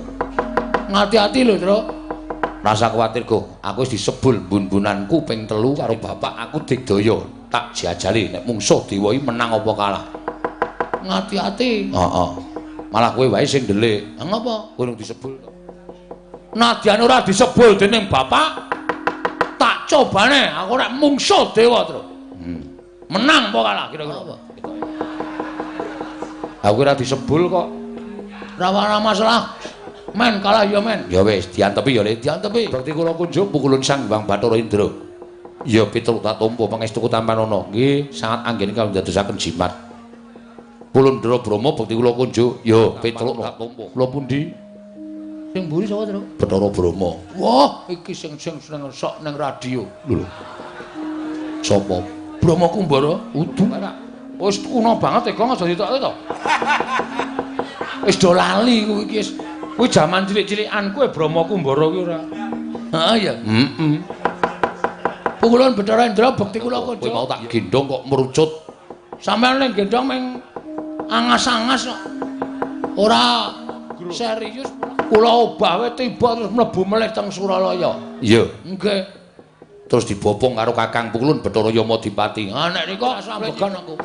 Speaker 1: Ngati-ati lho, Tru.
Speaker 2: Rasa kuwatir, Go. Aku wis disebul bun-bunanku ping 3 karo bapak aku digdaya. Tak jajali nek mungsuh dewa iki menang apa kalah.
Speaker 1: Ngati-ati.
Speaker 2: Heeh. Malah kowe wae sing ndelik.
Speaker 1: Ngapa?
Speaker 2: Kowe disebul.
Speaker 1: Nadyan ora disebul dening bapak, tak cobane aku nek mungsuh dewa, Tru. Menang apa kalah kira-kira apa?
Speaker 2: Aku ora disebul kok.
Speaker 1: Ora masalah. Men kalah ya men.
Speaker 2: Ya wis diantepi ya Le, diantepi. Bekti kula kunjuk pukulun Sang Hyang Bathara Indra. Ya pitul tak tampa pangestuku Tampanana. Nggih, sangat anggen kawula dadosaken jimat. Pulundra Brama bekti kula kunjuk ya pitul tak tampa. Kula pundi?
Speaker 1: Sing mburi sapa, Tru?
Speaker 2: Bathara Brama.
Speaker 1: Wah, iki sing seneng sok ning radio.
Speaker 2: Lho. Sapa?
Speaker 1: Brahma Kumbara?
Speaker 2: Udu.
Speaker 1: Wis kuno banget Eko aja ditokke to. Wis do lali kuwi iki wis. Kuwi jaman cilik-cilikanku Brahma Kumbara kuwi ora. Heeh ya.
Speaker 2: Heeh.
Speaker 1: Pukulan Bathara Indra bekti kula kaca.
Speaker 2: Kowe mau tak gendong kok merucut.
Speaker 1: Sampeyan ning gendong meng angas-angas kok. Ora serius. Kula obah wae tiba terus mlebu melih teng Suralaya.
Speaker 2: Iya.
Speaker 1: Nggih.
Speaker 2: Terus dibopong karo Kakang Pukulun Bathara Yamadipati.
Speaker 1: Ah nek nika sambegan aku.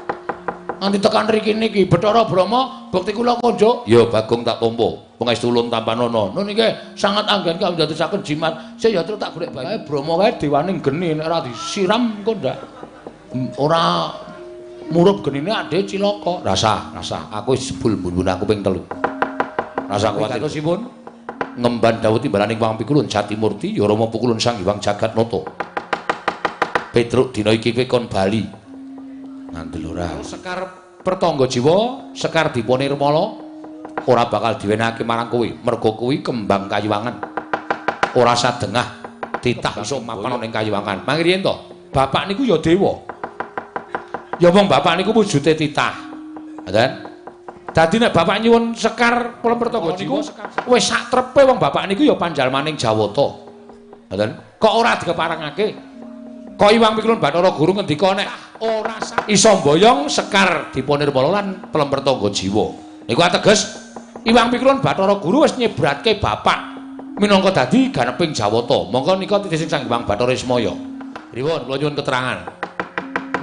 Speaker 1: Nanti tekan riki niki Bathara Brahma bekti kula kunjuk.
Speaker 2: Ya Bagong tak tampa. Pangestu ulun Tampanana.
Speaker 1: Nun nggih sangat anggen kawula dadosaken jimat. Saya ya terus tak golek bae Brahma wae dewaning geni nek ora disiram engko ndak. Ora murup genine ade cilaka.
Speaker 2: Rasa. Aku wis jebul mbun aku ping 3. Rasa kuwatir.
Speaker 1: Katosipun
Speaker 2: ngemban dawuh timbalaning Wang Pikulun Jatimurti ya Rama Pukulun Sang Hyang Jagatnata. Petruk dina iki kowe kon bali. Ngandel ora. Sekar pertangga jiwa, sekar Dipanirmala ora bakal diwenehake marang kowe. Merga kuwi kembang kayuwangan. Ora sadengah titah iso mapan ning kayuwangan. Mangriyen to, bapak niku ya dewa. Ya wong bapak niku wujude titah. Ngoten. Dadi nek bapak nyuwun sekar Pulau Pertangga jiwa wis sak trepe wong bapak niku ya panjalmaning Jawata. Ngoten. Kok ora dikeparengake? Kok Iwang Pikulun Bathara Guru ngendika nek ora iso mboyong sekar Dipanirmala lan Pelem Pertangga jiwa. Niku ateges Iwang Pikulun Bathara Guru wis nyebratke bapak minangka dadi ganeping Jawata. Monggo nika titih sing Sang Hyang Bathara Ismaya. Riwun kula nyuwun keterangan.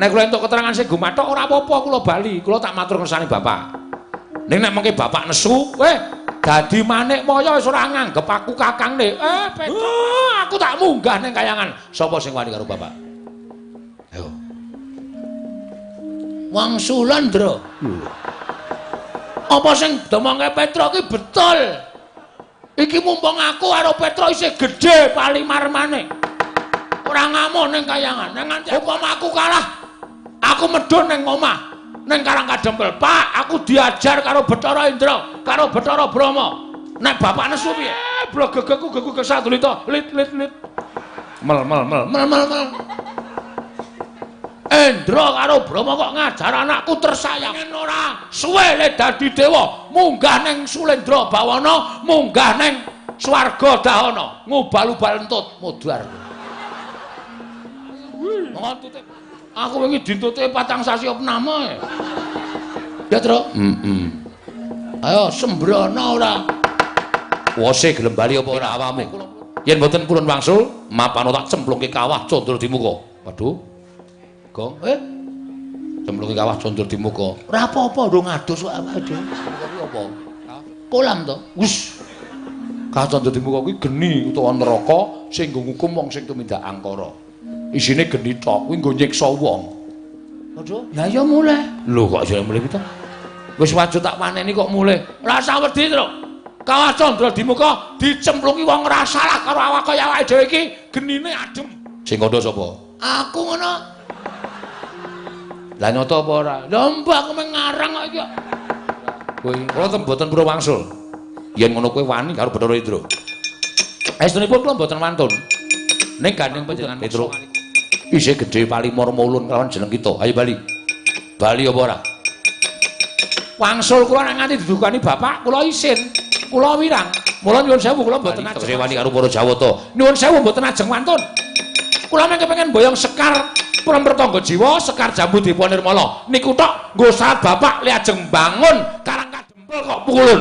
Speaker 2: Nek kula entuk keterangan sing gumathok ora apa-apa kula bali, kula tak matur kersane bapak. Ning nek mengke bapak nesu, dadi manik maya wis ora nganggep aku kakangne. Petruk, aku tak munggah ning kayangan. Sapa sing wani karo bapak? Ayo.
Speaker 1: wangsulan, Ndra. Apa sing domongke Petruk iki betul? Iki mumpung aku karo Petruk isih gedhe palimarmane. Ora ngamuk ning kayangan. Ning nganti upama aku kalah, aku medhun ning omah. Ning Karang Kadempel, Pak, aku diajar karo Bathara Indra, karo Bathara Brama. Nek bapak nesu piye? Blogegku geku kesadulita, lit. Mel. Indra karo Brama kok ngajar anakku tersayang. Ora suwe le dadi dewa, munggah ning Sulendra Bawana, munggah ning swarga Dahana, ngubal-ubal entut mudhar. Ngontute. Aku wingi dintuti 4 sasi opname. Ya, Tru? Ayo sembrono ora.
Speaker 2: Wose gelem bali apa ora awamu? Yen mboten purun wangsul, mapano tak cemplungke kawah condro di muka. Waduh. Gong, cemplungke kawah condro di muka.
Speaker 1: Ora apa-apa ndung adus kok awake dhewe.
Speaker 2: Apa?
Speaker 1: Kolam to.
Speaker 2: Wus. Kawah condro di muka kuwi geni utawa neraka sing nggo ngukum wong sing tumindak angkara. Isine geni tok, kuwi nggo nyiksa wong.
Speaker 1: Aduh, lah ya mulih.
Speaker 2: Lho kok jare mulih pita?
Speaker 1: Wis wajib tak paneni kok mulih. Rasa wedi, Tru. Kawah Candra di muka dicemplungi wong ora salah karo awak kaya awake dhewe iki genine adem.
Speaker 2: Sing kandha sapa?
Speaker 1: Aku ngono.
Speaker 2: Lah nyata apa ora?
Speaker 1: Lah mbak aku meng ngarang kok iki.
Speaker 2: Kowe kula mboten purun wangsul. Yen ngono kowe wani karo Bathara Indra. Estunipun kula mboten wantun. Ning gandeng panjenengan Petruk. Isih gedhe Palimur mulun kelawan jeneng kita. Ayo bali. Bali apa ora? Wangsul kula nek nganti didukani bapak, kula isin. Kula wirang. Mula nyuwun sewu kula mboten ajeng sewani karo para Jawata. Nyuwun sewu mboten ajeng wantun. Kula mengke pengen boyong Sekar Pertangga Jiwa, Sekar Jambu Diponirmala. Niku tok nggo saat bapak li ajeng bangun karang kadempel kok pukulun.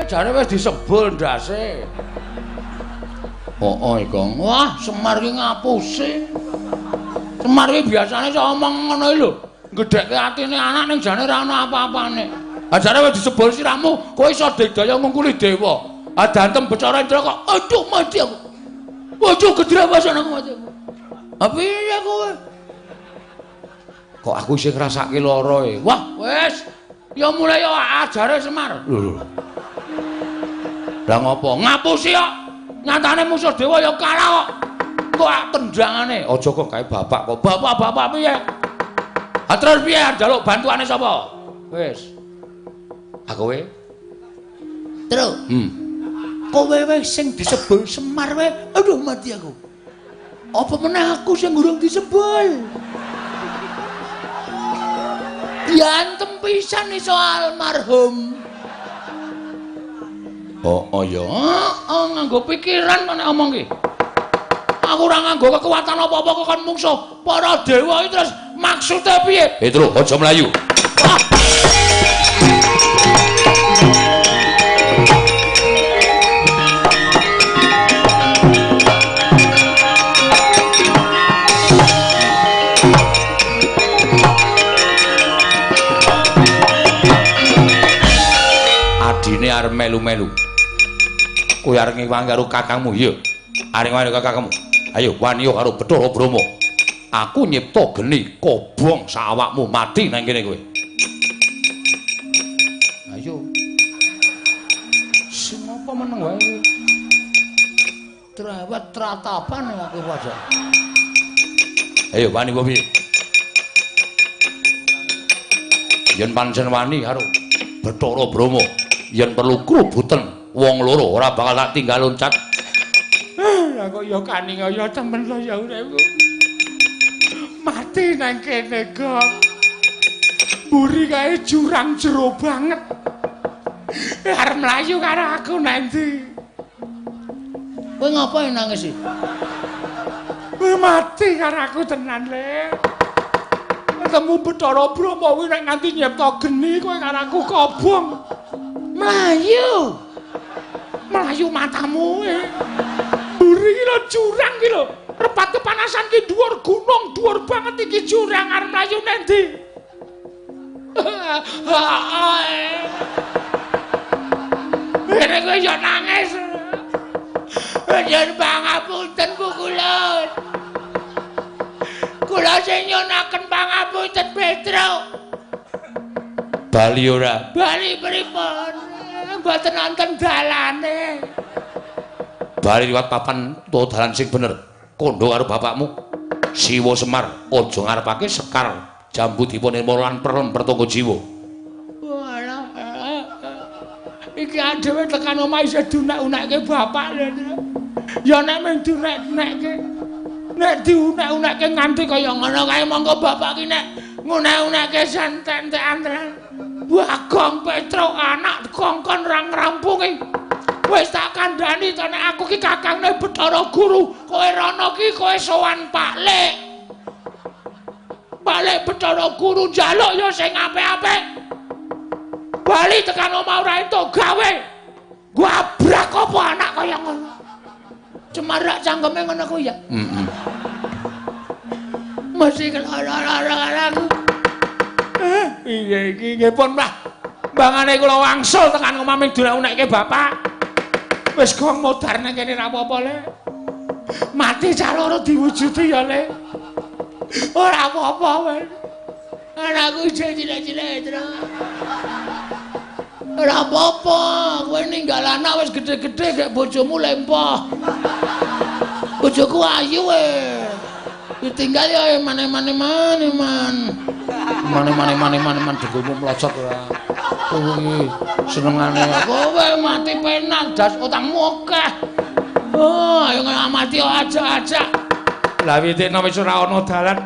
Speaker 2: Jane wis disebul ndase. Oh, Kang. Wah, Semar ki ngapusi. Semar ki biasane sok omong ngono lho. Gedhekke atine anak ning jane ra ono apa-apane. Ah jane wis disebul sirahmu, kowe iso digdaya ngungkuli dewa. Ah dantem Bathara Indra kok aduh mati aku. Waduh gedrawasan aku mati. Ah piye kowe? Kok aku isih ngrasake lara e. Wah, wis. Ya mulai ya ajare Semar. Lho. Lah ngopo? Ngapusi kok. Nyatane musuh dewa ya kalah kok. Kok tendangane. Aja kok kae bapak kok. Bapak piye? Ha terus piye njaluk bantuane sapa? Wis. Ha kowe? Terus. Kowe wis sing disebul Semar wae. Aduh mati aku. Apa meneh aku sing ngurung disebul? Diantem pisan iso almarhum. Oh ya, nganggo pikiran kok nek omong ki. Aku ora nganggo kekuatan apa-apa kok kon mungsuh para dewa iki terus maksude piye? Petruk, aja mlayu. Adine arep melu-melu. Kowe arep ngewangi karo kakangmu, iya. Arep ngewangi karo kakangmu. Ayo wani karo Bathara Brahma. Aku nyipta geni kobong sawakmu mati nang kene kowe. Ayo. Sing apa meneng wae. Trawat tratapan aku wae. Ayo wani apa piye? Yen pancen wani karo Bathara Brahma, yen perlu krubutan wong loro ora bakal tak tinggal loncat. Lah kok ya kaningaya temen lho ya uripku. Mati nang kene kok. Mburi kae jurang jero banget. Arep mlayu karo aku nanti. Kowe ngapain nangis iki? Kowe mati karo aku tenan le. Ketemu Bathara Brahma kuwi nek nganti nyipta geni kowe karo aku kobong. Melayu matamu Mburi iki lho jurang iki lho. Repat kepanasan ki dhuwur gunung, dhuwur banget iki jurang arep mlayu nang ndi? Ngene kowe yo nangis. Yen pangapunten Bu Kulon. Kula sing nyunaken pangapunten Petruk. Bali ora? Bali pripun? Mboten wonten dalane. Bali liwat papan utawa dalan sing bener. Kandha karo bapakmu. Siwa Semar, aja ngarepake Sekar Jambu Diponirmala lan Pertangga Jiwa. Walah. Iki dhewe tekan omah isih diunek-unekke bapak lho. Ya nek mung diunek-unekke. Nek diunek-unekke nganti kaya ngono kae monggo bapak ki nek ngunek-unekke santen-santen. Bagong Petruk anak kongkon ra ngrampungi. Wis tak kandhani to nek aku ki kakangne Bathara Guru, kowe rono ki kowe sowan Pak Lek. Pak Lek Bathara Guru njaluk ya sing apik-apik. Bali tekan omah ora entuk gawe. Gabrak apa anak kaya ngono. Cemarak cangkeme ngono kuwi ya. Mesti kelara-lara aku.
Speaker 1: Piye iki nggih pun Mbah. Mbangane kula wangsul tekan omah ming diunekke bapak. Wis gong modar nang kene ra apa-apa le. Mati cah loro diwujudi ya le. Ora apa-apa wis. Anakku cilik-cilik terus. Ora apa-apa, kowe ninggal anak wis gedhe-gedhe gek bojomu lempoh. Bojoku ayu wis. Ditinggal ya mane-mane man. Mane degomu mlocot ora. Kuwi senengane kowe mati penak das utangmu akeh. Oh, ayo ngamati aja-aja. Lah witekno wis ora ana dalan.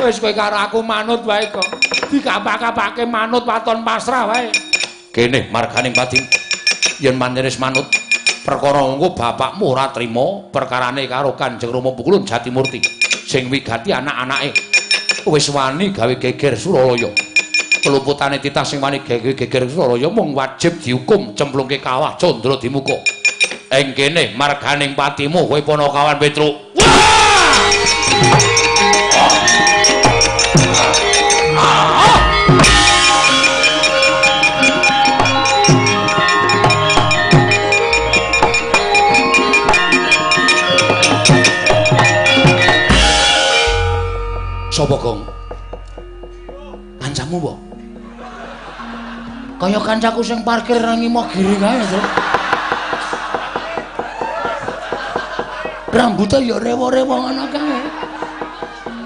Speaker 1: Wis kowe karo aku manut wae kok. Dikapak-kapake manut waton pasrah wae.
Speaker 2: Kene marganing pati. Yen manjenis manut perkara engko bapakmu ora trima perkarane karo Kanjeng Rama Pukulun Jatimurti sing wigati anak-anake. Wis wani gawe geger Suralaya. Peluputane titah sing wani gawe geger Suralaya mung wajib dihukum cemplungke kawah Candra Dimuka. Ing kene marganing patimu kowe Panakawan Petruk. Sapa Gong? Kancamu apa?
Speaker 1: Kaya kancaku sing parkir nang ngimo giring kae, Tru. Rambutnya ya rewo-rewo ngono kae.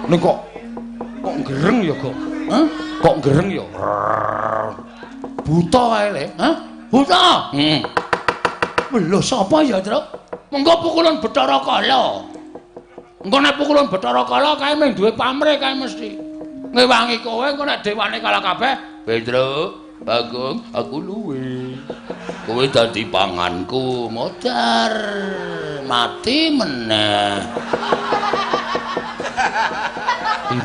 Speaker 2: Ning kok gereng ya, Gong?
Speaker 1: Hah?
Speaker 2: Kok gereng ya?
Speaker 1: Buta kae le. Hah? Buta? Lho sapa ya, Tru? Mengko Pukulun Bathara Kala. Engko nek Pukulun Bathara Kala kae mung duwe pamrih kae mesti. Ngewangi kowe engko nek dewane kalah kabeh, Petruk, Bagong, aku luwe. Kowe dadi panganku, modar. Mati meneh.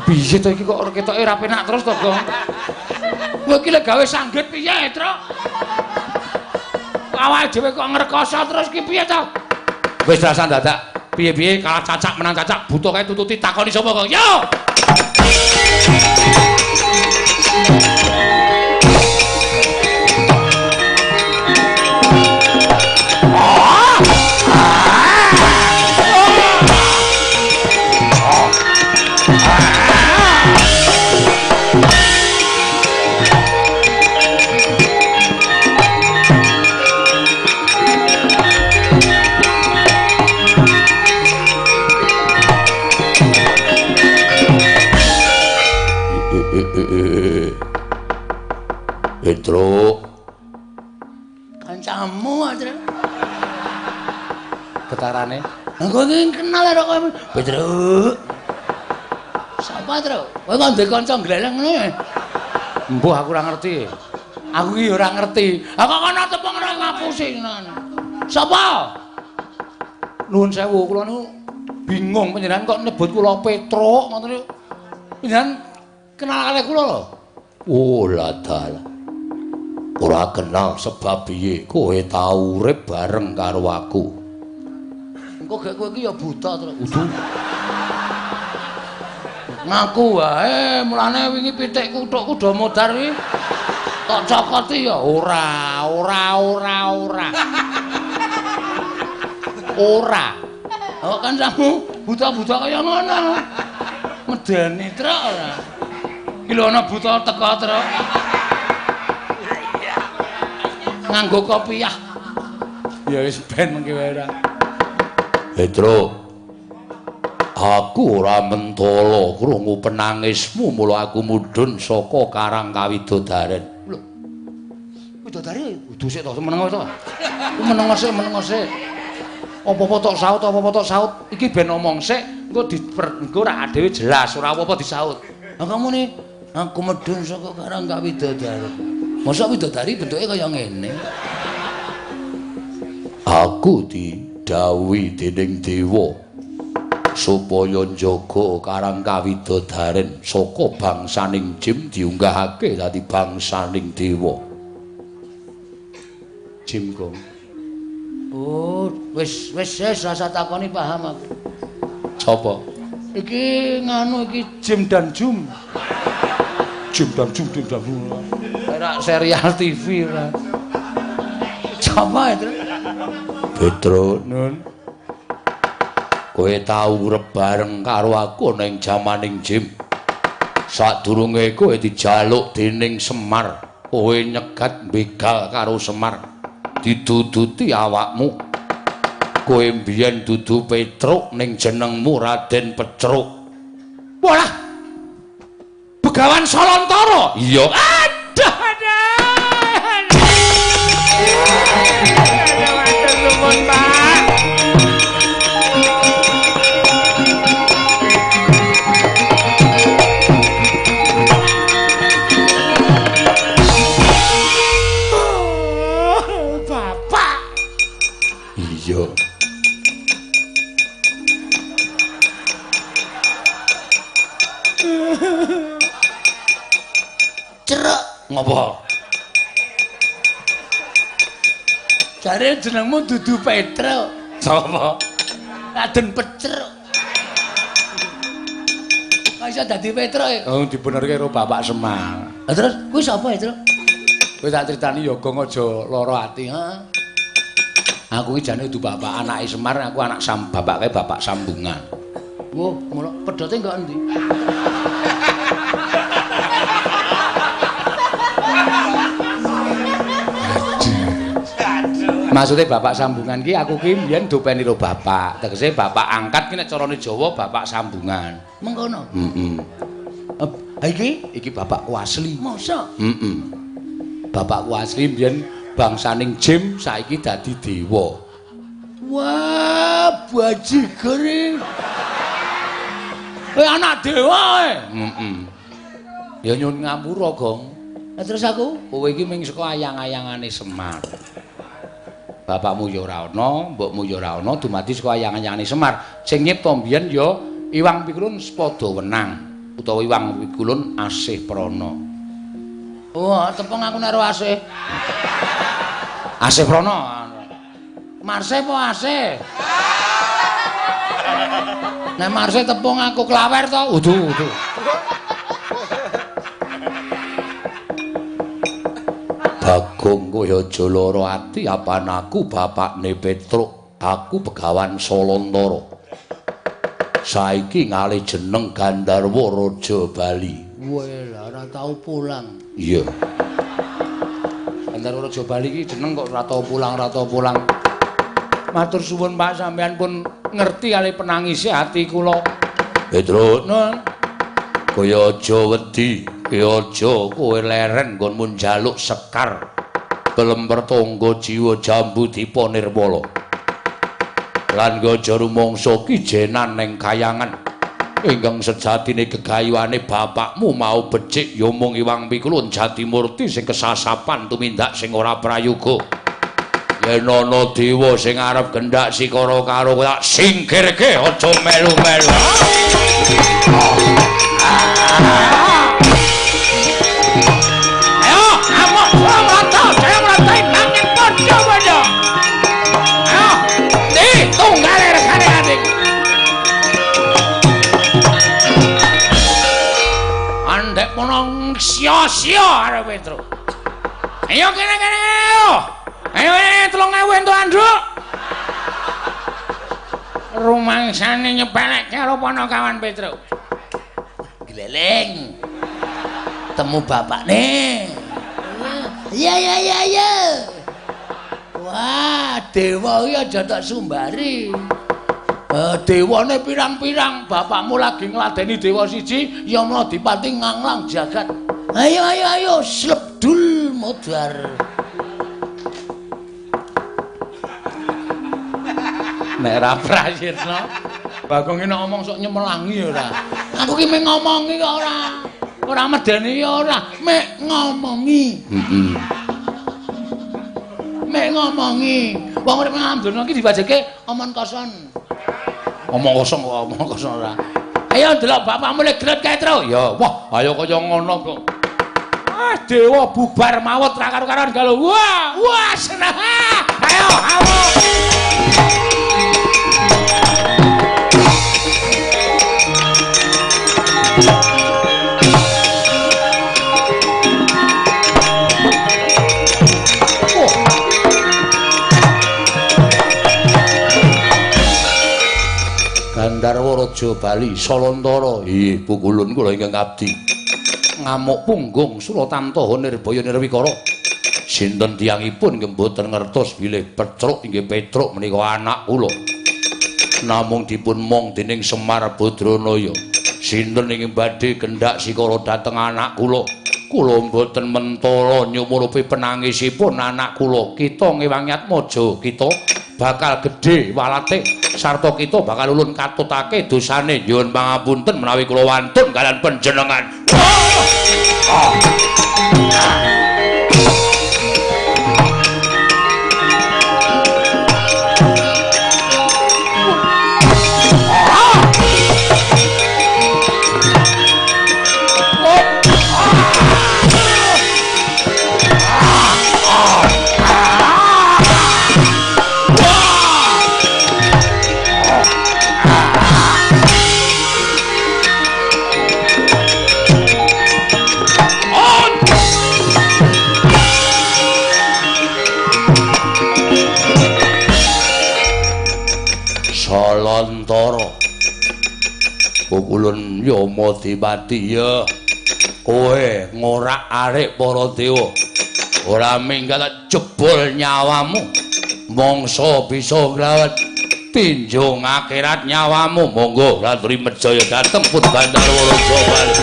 Speaker 2: Piye to iki kok ketoke ra penak terus to, Gong?
Speaker 1: Kowe iki lek gawe sanggit piye, Truk? Awake dhewe kok ngrekoso terus ki piye to?
Speaker 2: Wis rasa dadak. Piye-piye kalah cacak menang cacak buta kae tututi takoni sapa, Gong? Yo!
Speaker 1: Petruk. Kancamu, Tru.
Speaker 2: Getarane.
Speaker 1: Engko iki kenal karo kowe. Petruk. Sapa, Tru? Kowe kok ndek kanca gleleng ngene?
Speaker 2: Mbuh aku ora ngerti.
Speaker 1: Aku iki ora ngerti. Ha kok ana tepung ora ngapusi tenan. Sapa?
Speaker 2: Nuwun sewu, kula niku bingung panjenengan kok nyebut kula Petruk ngoten niku. Panjenengan kenal kali kula lho.
Speaker 1: Oh, ladal. Ora kenal sebab piye kowe tau urip bareng karo aku. Engko gek kowe iki ya buta terus. Ngaku wae, mulane wingi pitik kuthuk kuda modar iki tok cokoti ya ora. Kok kancamu buta-buta kaya ngono. Medeni truk ora. Iki lho ana buta teko truk. Nganggo kopiah. Ya wis ben mengki wae ora. Petruk. Aku ora mentala krungu penangismu mula aku mudhun saka Karang Kawidodaren. Lho. Widodari kudu sik to meneng to. Meneng sik. Apa-apa tok saut. Iki ben omong sik, engko ra dhewe jelas, ora apa-apa disaut. Lah kamu nih, aku mudhun saka Karang Kawidodaren. Masa widodari bentuke kaya ngene? Aku didhawuhi dening dewa supaya njaga Karang Kawidodaren saka bangsaning jim diunggahake dadi bangsaning dewa. Jim Gong. Oh, wis rasa takoni paham aku. Sapa? Iki nganu iki Jim dan Jum.
Speaker 2: Kayak serial TV lah.
Speaker 1: Coba itu.
Speaker 2: Petro, Nun. Kowe tau urip bareng karo aku ning jamaning Jim. Sadurunge kowe dijaluk dening Semar, kowe nyegat begal karo Semar. Diduduti awakmu. Kowe mbiyen dudu Petruk ning jenengmu Raden Pecruk. Walah. Begawan Solontara. Iya. Aduh. Matur nuwun, Pak.
Speaker 1: Bapak.
Speaker 2: Iya.
Speaker 1: Ceruk.
Speaker 2: Ngopo?
Speaker 1: Jare jenengmu dudu Petruk.
Speaker 2: Sapa?
Speaker 1: Raden Pecruk. Kok iso dadi Petruk e?
Speaker 2: Oh, dibenerke karo Bapak Semar.
Speaker 1: Lah terus kuwi sapa ya, Truk?
Speaker 2: Kowe tak critani ya gong aja lara ati.
Speaker 1: Heeh.
Speaker 2: Aku iki jane dudu bapak anake Semar, aku anak bapake Bapak Sambungan.
Speaker 1: Wo, mula pedote kok endi?
Speaker 2: Maksudnya Bapak Sambungan ki aku ki mbiyen dopeni karo bapak. Tegese bapak angkat ki nek carane Jawa Bapak Sambungan.
Speaker 1: Mengkono.
Speaker 2: Heeh.
Speaker 1: Iki
Speaker 2: bapakku asli.
Speaker 1: mosok.
Speaker 2: Heeh. Bapakku asli mbiyen bangsaning Jim saiki dadi dewa.
Speaker 1: Wah, bajigur iki. Anak dewa e.
Speaker 2: Heeh. Ya nyun ngapura, Gong.
Speaker 1: Lah terus aku?
Speaker 2: Kowe iki mung saka ayang-ayangane Semar. Bapakmu ya ora ana, mbokmu ya ora ana, dumadi saka ayang-ayangane Semar. Sing nyipta mbiyen ya Iwang Pikulun Spada Wenang utawa Iwang Pikulun Asih Prana.
Speaker 1: Oh, tepung aku karo Asih.
Speaker 2: Asih Prana.
Speaker 1: Marse apa Asih? Nek Marse tepung aku klawer to.
Speaker 2: Udu. Bagong kowe aja lara ati apan aku bapakne Petruk, aku Begawan Solontara. Saiki ngalih jeneng Gandharwa Raja Bali.
Speaker 1: Weh, lah ora tau pulang.
Speaker 2: Iya. Gandharwa Raja Bali iki jeneng kok ora tau pulang. Matur suwun Pak, sampeyan pun ngerti kali penangise ati kula. Petruk,
Speaker 1: Nun,
Speaker 2: kowe aja wedi. Aja kowe leren nggonmu njaluk sekar Belemper Tangga Jiwa Jambu Dipa Nirmala lan aja rumangsa kijenan ning kayangan ingkang sejatine gegayuhane bapakmu mau becik ya mung Iwang Pikulun Jatimurti sing kesasapan tumindak sing ora prayoga yen ana dewa sing arep gendhak sikara karo tak singkirke aja melu-melu. Sia-sia arep Petruk. Ayo kene ayo. Ayo 3.000 entuk anduk. Rumangsane nyepelek karo Panakawan Petruk.
Speaker 1: Gleleng. Temu bapakne. Ya. Wah, dewa iki aja tak sumbari. Dewane pirang-pirang, bapakmu lagi ngladeni dewa siji, ya mula dipati nganglang jagat. Ayo, slebdul modar.
Speaker 2: Nek ra prayitna, Bagong iki nek ngomong sok nyemelangi ora.
Speaker 1: Aku ki mek ngomongi kok ora. Ora medeni ya ora, mek ngomongi.
Speaker 2: Heeh.
Speaker 1: Mek ngomongi. Wong urip nang donya iki dibajeke omong kosong.
Speaker 2: Omong kosong ora.
Speaker 1: Ayo ndelok bapakmu le gret kae tru.
Speaker 2: Ya, wah, ayo kaya ngono kok.
Speaker 1: Ah, dewa bubar mawut ra karo-karoan galuh. Wah, seneng. Ayo, ayo.
Speaker 2: Bandarwaraja Bali Salantara. Nggih, pukulun kula ingkang abdi. Ngamuk punggung Suratantaha Nirbaya Nirwikara. Sinten tiyangipun nggih mboten ngertos bilih Petruk inggih Petruk menika anak kula. Namung dipun mong dening Semar Badranaya. Sinten ingkang badhe kendhak sikala dhateng anak kula. Kula mboten mentala nyumurupi penangisipun anak kula. Kita ngewangi atmaja, kita bakal gedhe walate sarta kita bakal ulun katutake dosane. Nyuwun pangapunten menawi kula wantun kalian panjenengan. Salantara pukulun Yamadewati ya kowe ngorak-arik para dewa ora minggat jebol nyawamu mangsa bisa ngrawat tinjung akhirat nyawamu. Monggo Ratri Medjaya dateng pun Bandarwaraja Bali.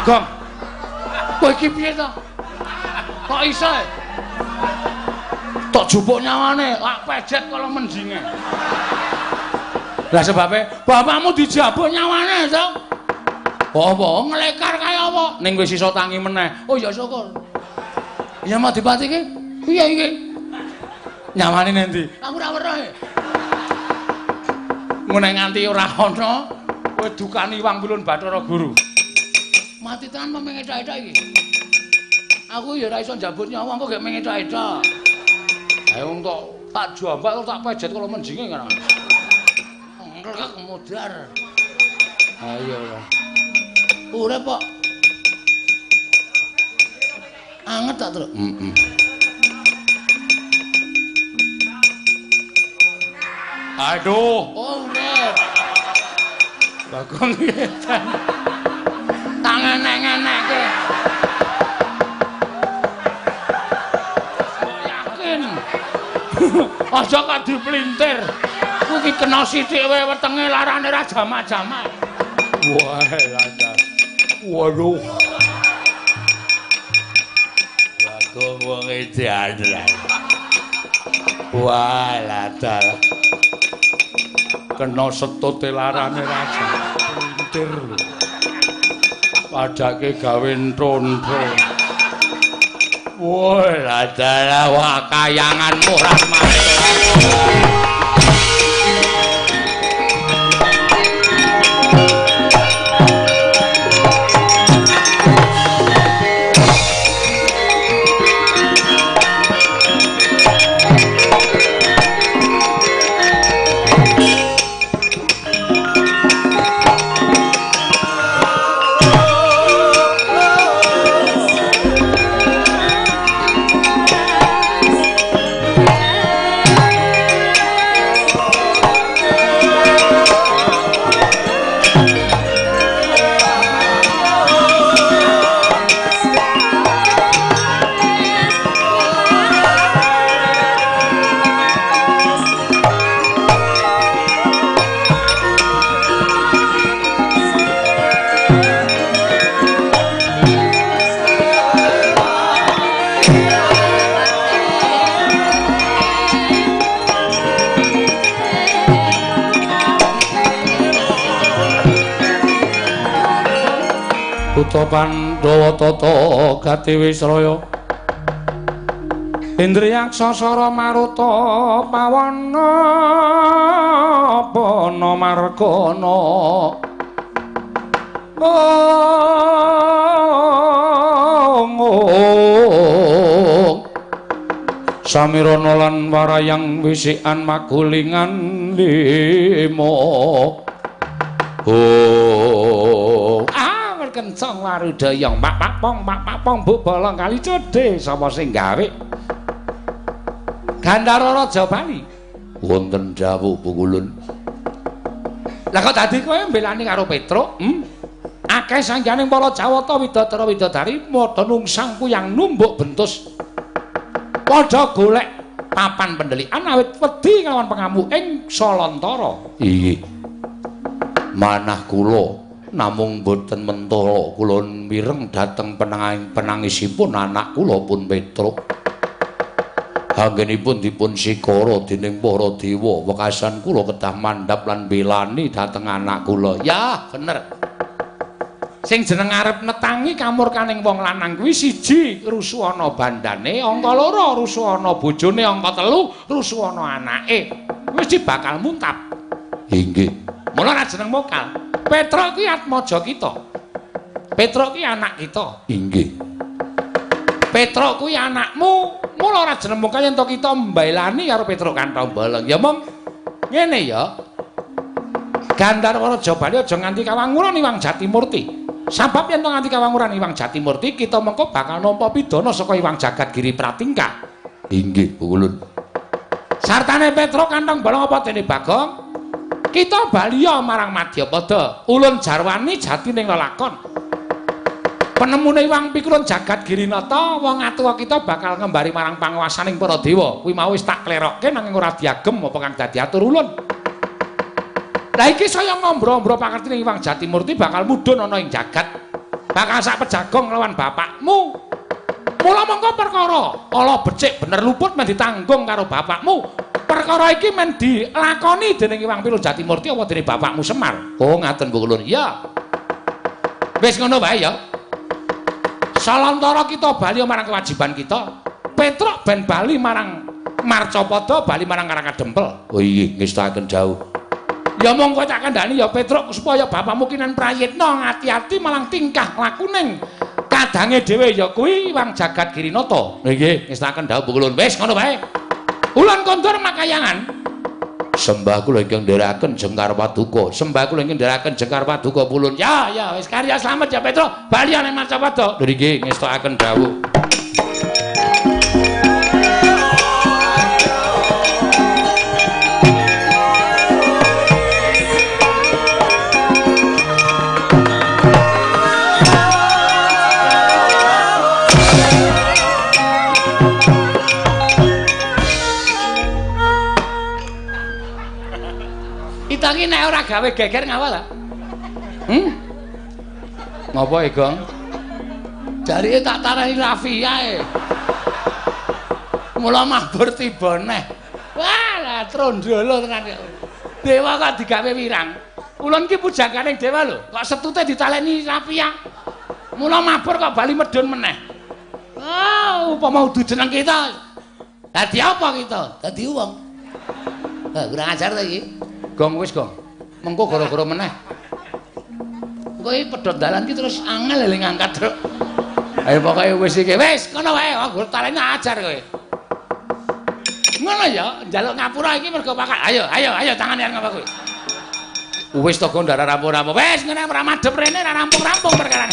Speaker 1: Gong, kowe iki piye to? Kok iso? Tok jupuk nyawane, lak pejet kala mendinge. Lah sebabe bapakmu dijabuk nyawane to? Apa nglekar kaya apa? Ning wis iso tangi meneh. Oh ya syukur. Ya Madipati iki piye iki? Nyawane nendi? Aku ora weruh. Ngene nganti ora ana kowe dukani Wangkulun Bathara Guru. Mati tenan mengecak-ecak iki. Aku ya ora iso njabut nyawa kok gek mengecak-ecak. Ayo wong tak jambak tak pejet kala menjinge kan. Enggak kemudar. Ayo lah. Urip kok. Anget tak, Truk? Aduh, oh urip. Bagong ngetan. Tangan-tangan-ke. Yakin. Aja kadi plintir. Ku iki kena sithik wae wetenge larane ra jamak-jamak. Wah, lancar. Waduh. Bagong wong edan. Wah, lancar. Kena setute larane ra plintir. Padake gawe ntrontro. Woi, adalah wakayanganmu Rahmat. Buta Pandhawa tata gati Wisraya Indriyaksasara Maruta Pawana Pana Margana
Speaker 2: Samirana lan warayang wisikan magulingan limo. Oh, kencang warudayang pak pong bu bolong kali cedhe sapa sing gawe Gandara Raja Bali wonten dawuh Pukulun. Lah kok dadi kowe mbelani karo Petruk? Akeh sangganing para Jawata Widodara Widodari padha nungsang kuyang numbuk bentus. Padha golek papan pendelikan awit wedi kelawan pengamu ing Salantara. Iya. Manah kula namung boten mentala kula mireng dhateng penangisipun anak kula pun Petruk. Anggenipun dipun sikara dening para dewa wekasan kula kedah mandhap lan belani dhateng anak kula. Ya, bener. Sing jeneng arep netangi kamurkaning wong lanang kuwi siji rusuh ana bandane, angka loro rusuh ana bojone, angka telu rusuh ana anake. Mesti bakal muntap. Inggih. Mula ra jeneng mokal. Petruk ki atmaja kita. Petruk ki anak kita. Inggih. Petruk kuwi anakmu, mula ora jeneng mokal yen to kita mbailani karo Petruk Kantha Bolong. Ya mong ngene ya. Gandharwa Raja Bali aja nganti kawanguran Iwang Jatimurti. Sabab yen to nganti kawanguran Iwang Jatimurti, kita mengko bakal nampa pidana saka Iwang Jagadgiri Pratingkah. Inggih, Ulun. Sartane Petruk Kantha Bolong apa dene Bagong? Kita baliya marang Madyapada, ulun jarwani jati ning lelakon. Penemune Iwang Pikulun Jagadgiri Nata, wong atuwa kita bakal ngembari marang panguwasaning para dewa. Kuwi mau wis tak klerokke nanging ora diagem apa kang dadi atur ulun. Lah iki saya ngombro-ombro pakartine Iwang Jatimurti bakal mudhun ana ing jagat. Bakal sak pejagong lawan bapakmu. Mula mongko perkara ala becik bener luput men ditanggung karo bapakmu. Perkara iki men dilakoni dening Iwang Pikulun Jatimurti apa dening bapakmu Semar? Oh, ngaten Bu Kulun. Ya. Wis ngono wae ya. Salantara kita bali marang kewajiban kita. Petruk ben bali marang Marcapada, bali marang Karangkadempel. Oh iya, ngestakaken jauh. Ya mongko tak kandhani ya Petruk supaya bapakmu kinen prayitna ngati-ati malang tingkah lakuning kadange dhewe ya kuwi Iwang Jagadgiri Nata. Nggih, ngestakaken dawuh Bu Kulun. Wis ngono wae. Ulan kondur makayangan. Sembah kula ingkang ndherekaken Jengkar Paduka. Sembah kula ingkang ndherekaken Jengkar Paduka Pulun. Ya, ya wis karya slamet ya Petruk. Bali nang Macapada. Nggih, ngestakaken dawuh. Iki nek ora gawe geger ngapa ta? Ngapa e, Gong? Jarike tak tarani Rafia e. Mula mabur tiba neh. Wah, lah trondolo tenan kok. Dewa kok digawe wirang. Ulun ki pujaganing dewa lho, kok setute ditaleni Rafia. Mula mabur kok bali medhun meneh. Oh, upama udu jeneng kita. Dadi apa kita? Dadi wong. Ha, kurang ajar ta iki. Gong wis Gong. Mengko gara-gara meneh. Kowe pedhot dalan ki terus angel le ngangkat truk. Ayo pokoke wis iki. Wis ngono wae, gur talene ajar kowe. Ngono ya, njaluk ngapura iki mergo pakat. Ayo tangane arep ngapa kowe. Wis to Gondara rampung-rampung. Wis ngene ora madhep rene ora rampung-rampung perkara.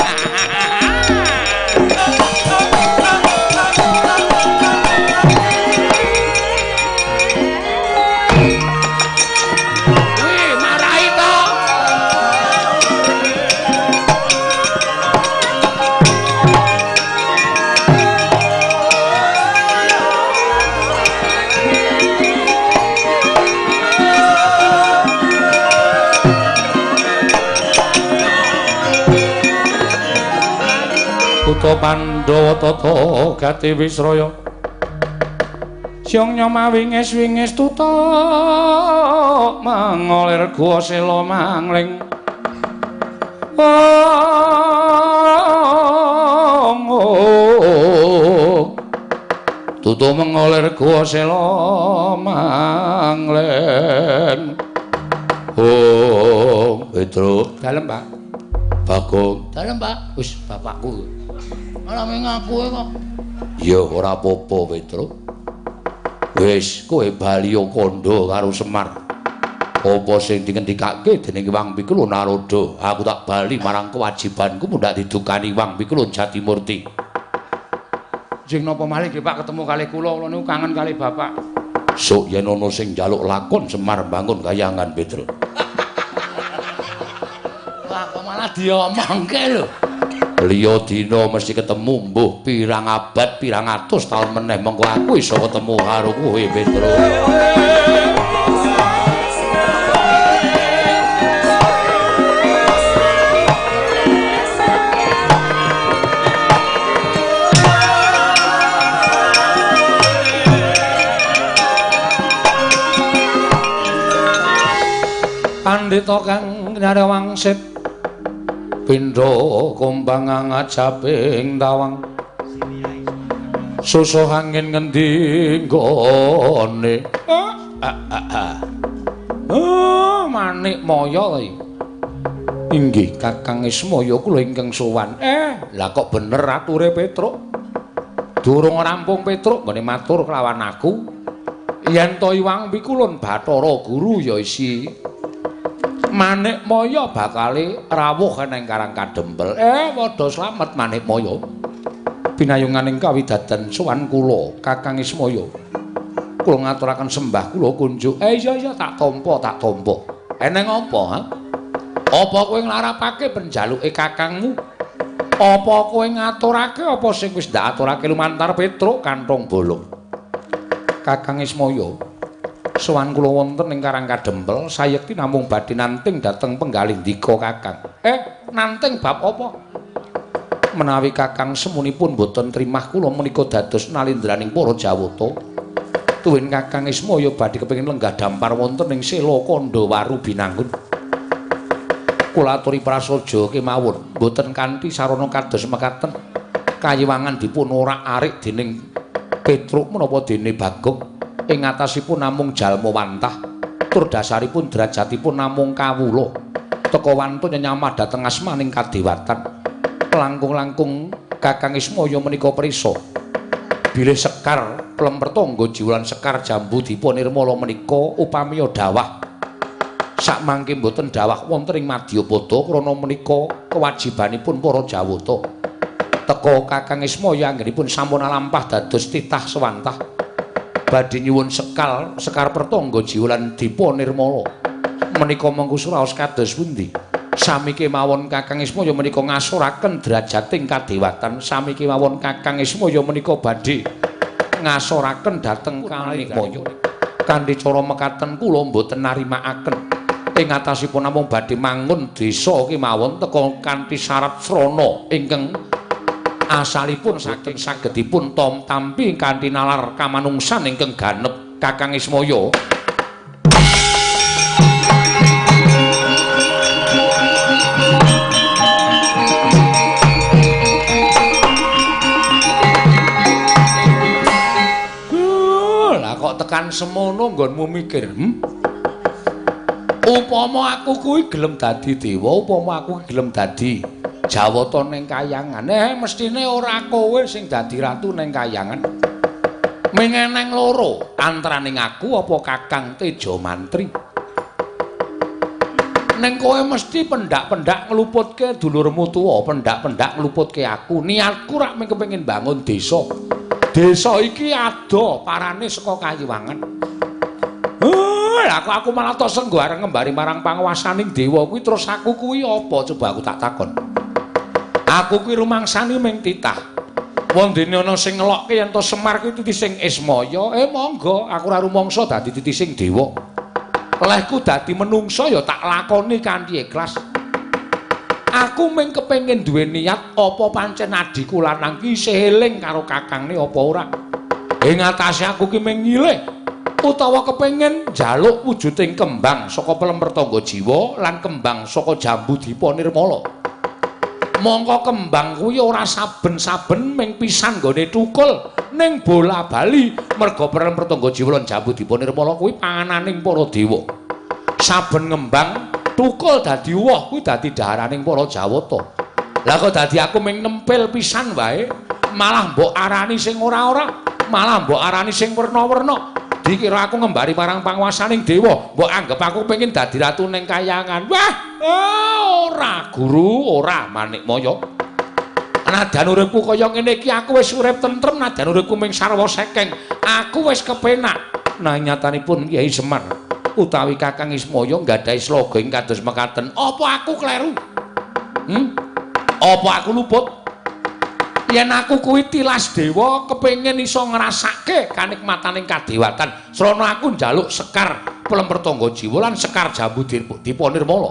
Speaker 2: Kuto Pandhawa tata gati Wisraya Siang nyoma wingis tuta mangolir gua sela mangling tutu mengolir gua sela mangling Petruk dalem Pak Bagong dalem Pak wis bapakku malah ngaku kok. Ya ora apa-apa, Petruk. Wis, kowe Baliya kandha karo Semar. Apa sing dingendikake dening Wang Pikul Narada? Aku tak bali marang kewajibanku mundak didukani Wang Pikul Jatimurti. Jeng napa malih nggih Pak ketemu kalih kula niku kangen kalih Bapak. Sok yen ana sing njaluk lakon Semar bangun kayangan Petro.
Speaker 1: Wah, kok malah diomongke lho.
Speaker 2: Liya dina mesti ketemu mbuh pirang abad, pirang atus taun meneh mengko aku iso ketemu karo kowe Petro. Pandhita kang nyare wangsit pindha kumbang ngajaping tawang susuh angin ngendi nggone Manik Maya iki inggih Kakang Ismaya kula ingkang sowan lah kok bener ature Petruk durung rampung Petruk nggone matur kelawan aku yen to Iwang Pikulun Bathara Guru ya isi Manik Maya bakale rawuh neng Karang Kadempel. Padha slamet Manik Maya. Pinayunganing kawidadan sowan kula Kakang Ismaya. Kula ngaturaken sembah kula kunjuk. Iya tak tampa, tak tampa. Eneng apa, ha? Apa kowe nglarapake penjaluke kakangmu? Apa kowe ngaturake apa sing wis ndak aturake lumantar Petruk kantong bolong? Kakang Ismaya sowan kula wonten ing Karang Kadempel sayekti namung badhe nanting dhateng penggalih ndika Kakang. Nanting bab apa? Menawi Kakang semunipun boten trimah kula menika dados nalindraning para Jawata. Tuwin Kakang Ismaya badhe kepengin lenggah dampar wonten ing Sela Kandawaru Binangun. Kula aturi prasaja kemawon boten kanthi sarana kados mekaten. Kayiwangan dipun orak-arik dening Petruk menapa dene Bagong. Ing atasipun namung jalma wantah tur dasaripun derajatipun namung kawula teka wantun nyamah dhateng asmaning kadewatan langkung-langkung Kakang Ismaya menika prisa bilih Sekar Plempertangga Jiwalan Sekar Jambu Dipa Nirmala menika upamiya dawah sakmangke boten dawah wonten ing Madyapada krana menika kewajibanipun para Jawata teka Kakang Ismaya anggenipun sampun alampah dados titah sewantah badhe nyuwun Sekar Pertangga Jiwalan Dipa Nirmala menika mengku suraos kados pundi sami kemawon Kakang Ismaya menika ngasuraken drajating kadewatan sami kemawon Kakang Ismaya menika badhe ngasuraken dhateng Manik Maya kanthi cara mekaten kula mboten narimakaken ing atasipun namung badhe mangun desa kemawon teka kanthi syarat srana ingkang asalipun saking sagedipun tampi kanthi nalar kamanungsan ingkang ganep Kakang Ismaya. Lah kok tekan semono nggonmu mikir, Upama aku kuwi gelem dadi dewa, upama aku gelem dadi Jawata ning kayangan, mestine ora kowe sing dadi ratu ning kayangan. Ming eneng loro, antaraning aku apa Kakang Teja Mantri. Ning kowe mesti pendak-pendak ngluputke dulurmu tuwa, pendak-pendak ngluputke aku. Niatku rak mung kepengin bangun desa. Desa iki ada parane saka Kayiwangan. Aku malah tok senggo areng ngembari marang panguwasaning dewa kuwi terus aku kuwi apa coba aku tak takon. Aku kuwi rumangsane ming titah. Wondene ana sing ngelokke yen to Semar kuwi titi sing Ismaya, monggo aku ora rumangsa dadi titi sing dewa. Lehku dadi menungsa ya tak lakoni kanthi ikhlas. Aku ming kepengin duwe niat apa pancen adiku lanang ki isih eling karo kakangne apa ora. Ing atase aku ki ming nyilih utawa kepengin njaluk wujuding kembang saka Plempertangga Jiwa lan kembang saka Jambu Dipa Nirmala. Mongko kembang kuwi ora saben-saben ming pisan nggone tukul ning bola bali merga Plempertangga Jiwa lan Jambu Dipa Nirmala kuwi pangananing para dewa. Saben ngembang tukul dadi woh kuwi dadi dhaharaning para Jawata. Lah kok dadi aku ming nempel pisan wae, malah mbok arani sing ora-ora, malah mbok arani sing werna-werna. Dadi kira aku ngembari marang panguwasaning dewa, mbok anggap aku pengin dadi ratu ning kayangan. Wah, ora Guru, ora Manikmaya. Nadan uripku kaya ngene iki aku wis urip tentrem, nadan uripku ming sarwa sekeng. Aku wis kepenak. Nah nyatanipun Kyai Semar utawi Kakang Ismaya nggadahi sloga ing kados mekaten. Apa aku kleru? Apa aku luput? Yen aku kuwi tilas dewa kepengin iso ngrasake kanikmataning kadewatan, srana aku njaluk Sekar Pelempertangga Jiwa lan Sekar Jambu Dipanirmala.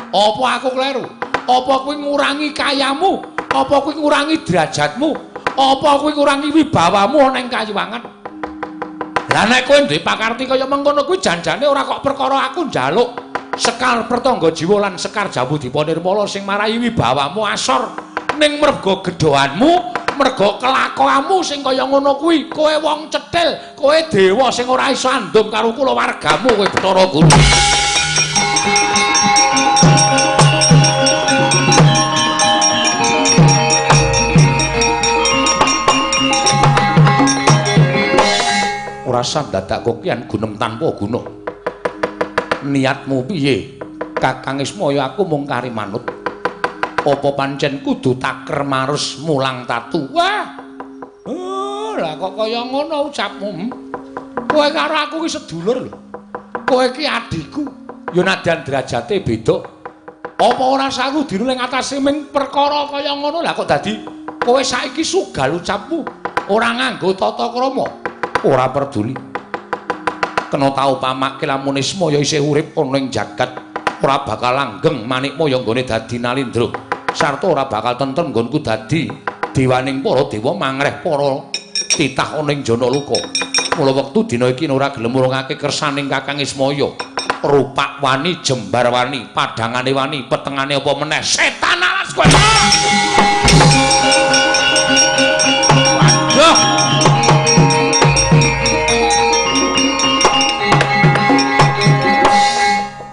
Speaker 2: Apa aku kleru? Apa kuwi ngurangi kayamu? Apa kuwi ngurangi derajatmu? Apa kuwi ngurangi wibawamu ana ing Kayiwangan? Lah nek kowe duwe pakarti kaya mengkono kuwi janjane ora kok perkara aku njaluk Sekar Pertangga Jiwa lan Sekar Jambu Dipanirmala sing marai wibawamu asor, ning merga gedhoanmu, merga kelakuanmu sing kaya ngono kuwi. Kowe wong cethil, kowe dewa sing ora iso andum karo kulawargamu kowe Bathara Guru. Ora sandadak kokian gunem tanpa guna. Niatmu piye? Kakang Ismaya aku mung kari manut. Apa pancen kudu taker marus mulang tatu? Wah. Lah kok kaya ngono ucapmu. Kowe karo aku ki sedulur lho. Kowe ki adhiku. Ya nadan derajate beda. Apa ora saru dinu ning atase ming perkara kaya ngono? Lah kok dadi kowe saiki sugal ucapmu ora nganggo tata krama? Ora peduli. Kena tau pamake lamun Ismaya isih urip ana ing jagat, ora bakal langgeng Manikmaya nggone dadi Nalindra. Sarta ora bakal tentrem nggonku dadi dewaning para dewa mangreh para titah ana ing Janaloka. Mula wektu dina iki ora gelem urungake kersaning Kakang Ismaya. Rupak wani, jembar wani, padangane wani, petengane apa meneh setan alas kowe. Waduh.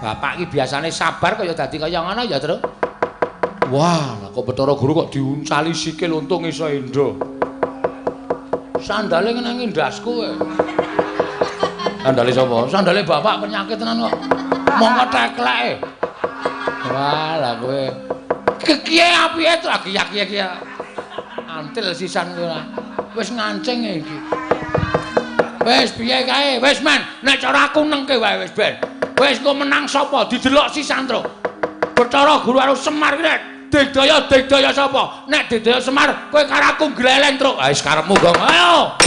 Speaker 2: Bapak iki biasane sabar kaya dadi kaya ngono ya, Tru. Wah, lah kok Bathara Guru kok diuncali sikil untung iso endo. Sandale nang ndasku kowe. Sandale sapa? Sandale bapak penyakit tenan kok. Mongko tekleke. Wah, lah kowe. Kiye apike to lagi kiye. Antil sisan kowe. Wis ngancing iki. Wis piye kae? Wis men, nek cara aku nengke wae wis ben. Wis engko menang sapa? Didelok sisan, Tru. Bathara Guru karo Semar ki digdaya sapa? Nek digdaya Semar, kowe karo aku gleleng, Tru. Ha wis karepmu, Gong. Ayo.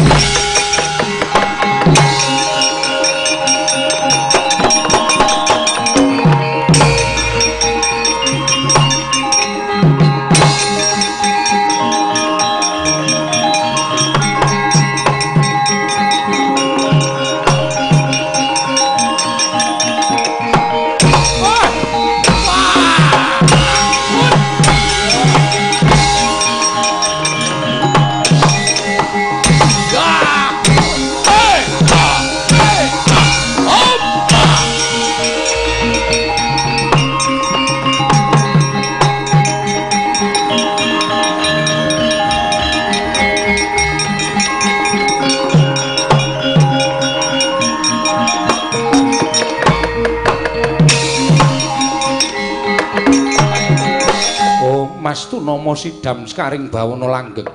Speaker 2: Nama sidam skaring bawana langgeng.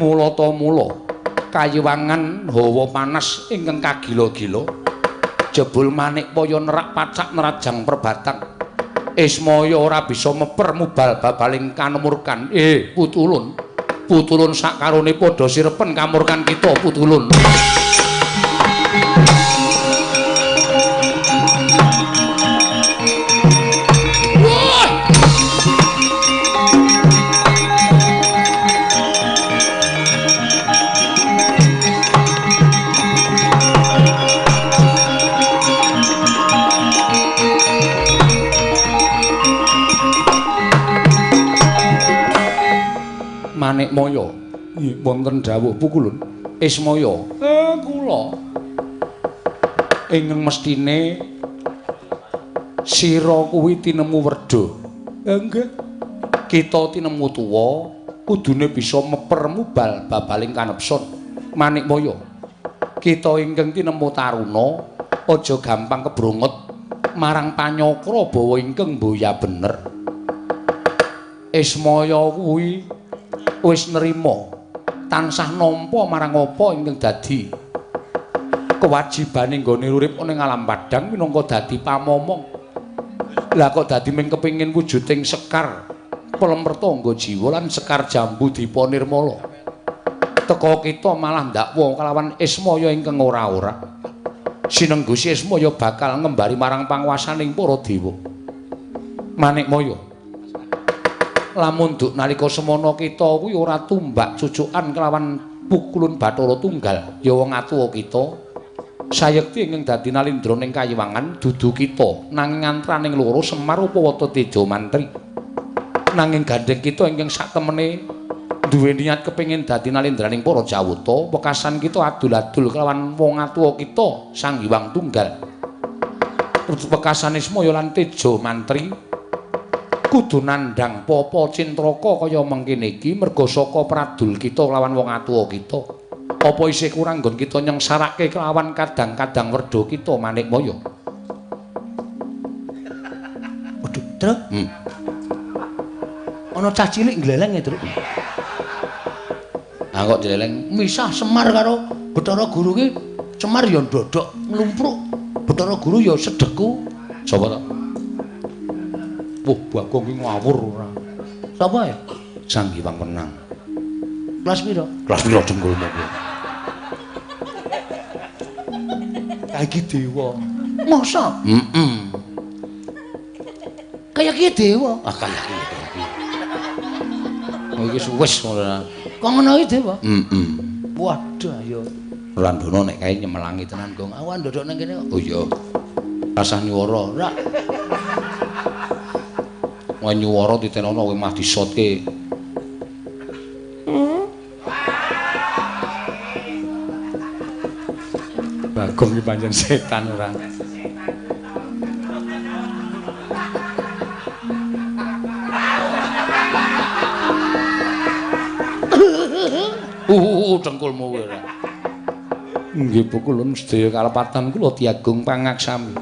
Speaker 2: Mula ta mula Kayiwangan hawa panas ingkang kagila-gila. Jebul Manikmaya nerak pacak nerajang perbatang. Ismaya ora bisa meper mubal babaling kanemurkan. Putulun. Putulun sakarone padha sirepen kamurkan kita Putulun. Manikmaya, wonten dawuh Pukulun. Ismaya, kula ingkang mestine sira kuwi tinemu werda. Nggih. Kita tinemu tuwa, kudune bisa meper mubal babaling kanepsun. Manikmaya, kita ingkang tinemu taruna aja gampang kebrungut marang panyakra bawa ingkang mboya bener. Ismaya kuwi wis nerima tansah nampa marang apa ingkang dadi kewajibane nggone urip ning alam padang minangka dadi pamomong. Lah kok dadi mung kepengin wujuding Sekar Pelempertangga Jiwa lan Sekar Jambu Dipa Nirmala. Teka kita malah ndakwa kelawan Ismaya ingkang ora-ora. Sinenggusi Ismaya bakal ngembari marang panguwasaning para dewa. Manikmaya. Lamun nduk nalika semana kita kuwi ora tumbak cucukan kelawan pukulun Bathara Tunggal, ya wong atuwa kita sayekti ingkang dadi nalindra ning Kayiwangan dudu kita nanging antraning loro Semar Upawata Teja Mantri. Nanging gandeng kita ingkang satemene duwe niat kepengin dadi nalindraning para Jawata, wekasan kita adul-adul kelawan wong atuwa kita Sang Hyang Tunggal. Wekasan Ismaya lan Teja Mantri kudu nandhang papa cintraka kaya mengkene iki merga saka pradul kita kelawan wong atuwa kita. Apa isih kurang nggon kita nyengsarake kelawan kadang-kadang werda kita Manikmaya.
Speaker 1: Waduh, Truk. Ana cah cilik gleleng ya, Truk. Ah kok gleleng misah Semar karo Bathara Guru ki. Semar ya ndodok nglumpruk. Bathara Guru ya sedheku. Sapa to? Wah, Bagong ki ngawur ora. Sapa ya?
Speaker 2: Sang Hyang Wenang.
Speaker 1: Kelas pira?
Speaker 2: Kelas pira jenggolmu kuwi?
Speaker 1: Kayak dewa. Masa? Kayak ki dewa.
Speaker 2: Ah kayak ki. Oh iki wis ngono.
Speaker 1: Kok ngono iki dewa?
Speaker 2: Waduh
Speaker 1: ayo.
Speaker 2: Randana nek kae nyemelangi tenan, Gong.
Speaker 1: Awan ndodok nang kene kok.
Speaker 2: Oh iya. Rasah nyuwara.
Speaker 1: Ora.
Speaker 2: Wah nyuwara titenono kowe mah disotke. Bagong iki pancen setan ora. Cengkulmu kowe ora. Nggih pukulun sedaya kalepatan kula Diagung Pangaksami.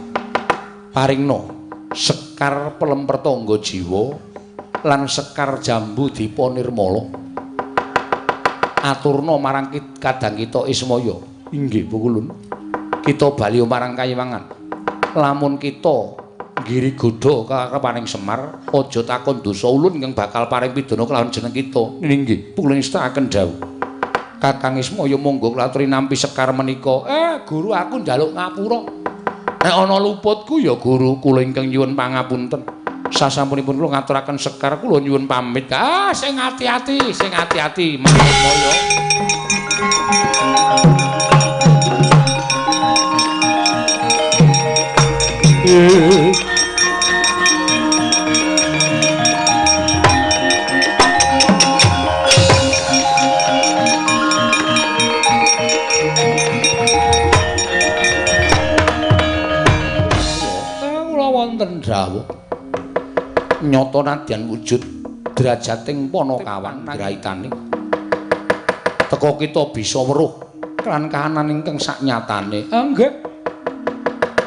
Speaker 2: Paringna Sekar Pelempertangga Jiwa lan Sekar Jambu Dipa Nirmala. Aturna marang kadang kita Ismaya. Inggih pukulun. Kita bali marang Kayiwangan. Lamun kita ngiri godha karepaning Semar, aja takon dosa ulun ingkang bakal paring pidana kelawan jeneng kita. Inggih pukulun istakaken dawuh. Kakang Ismaya monggo klaturi nampi Sekar menika. Guru aku njaluk ngapura. Nek ana luputku ya Guru kula ingkang nyuwun pangapunten. Sasampunipun kula ngaturaken Sekar kula nyuwun pamit. Sing ati-ati, sing ati-ati Manikmaya. Dawuh nyata nadyan wujud drajating Panakawan graitane teka kita bisa weruh kelan kahanan ingkang saknyatane. Nggih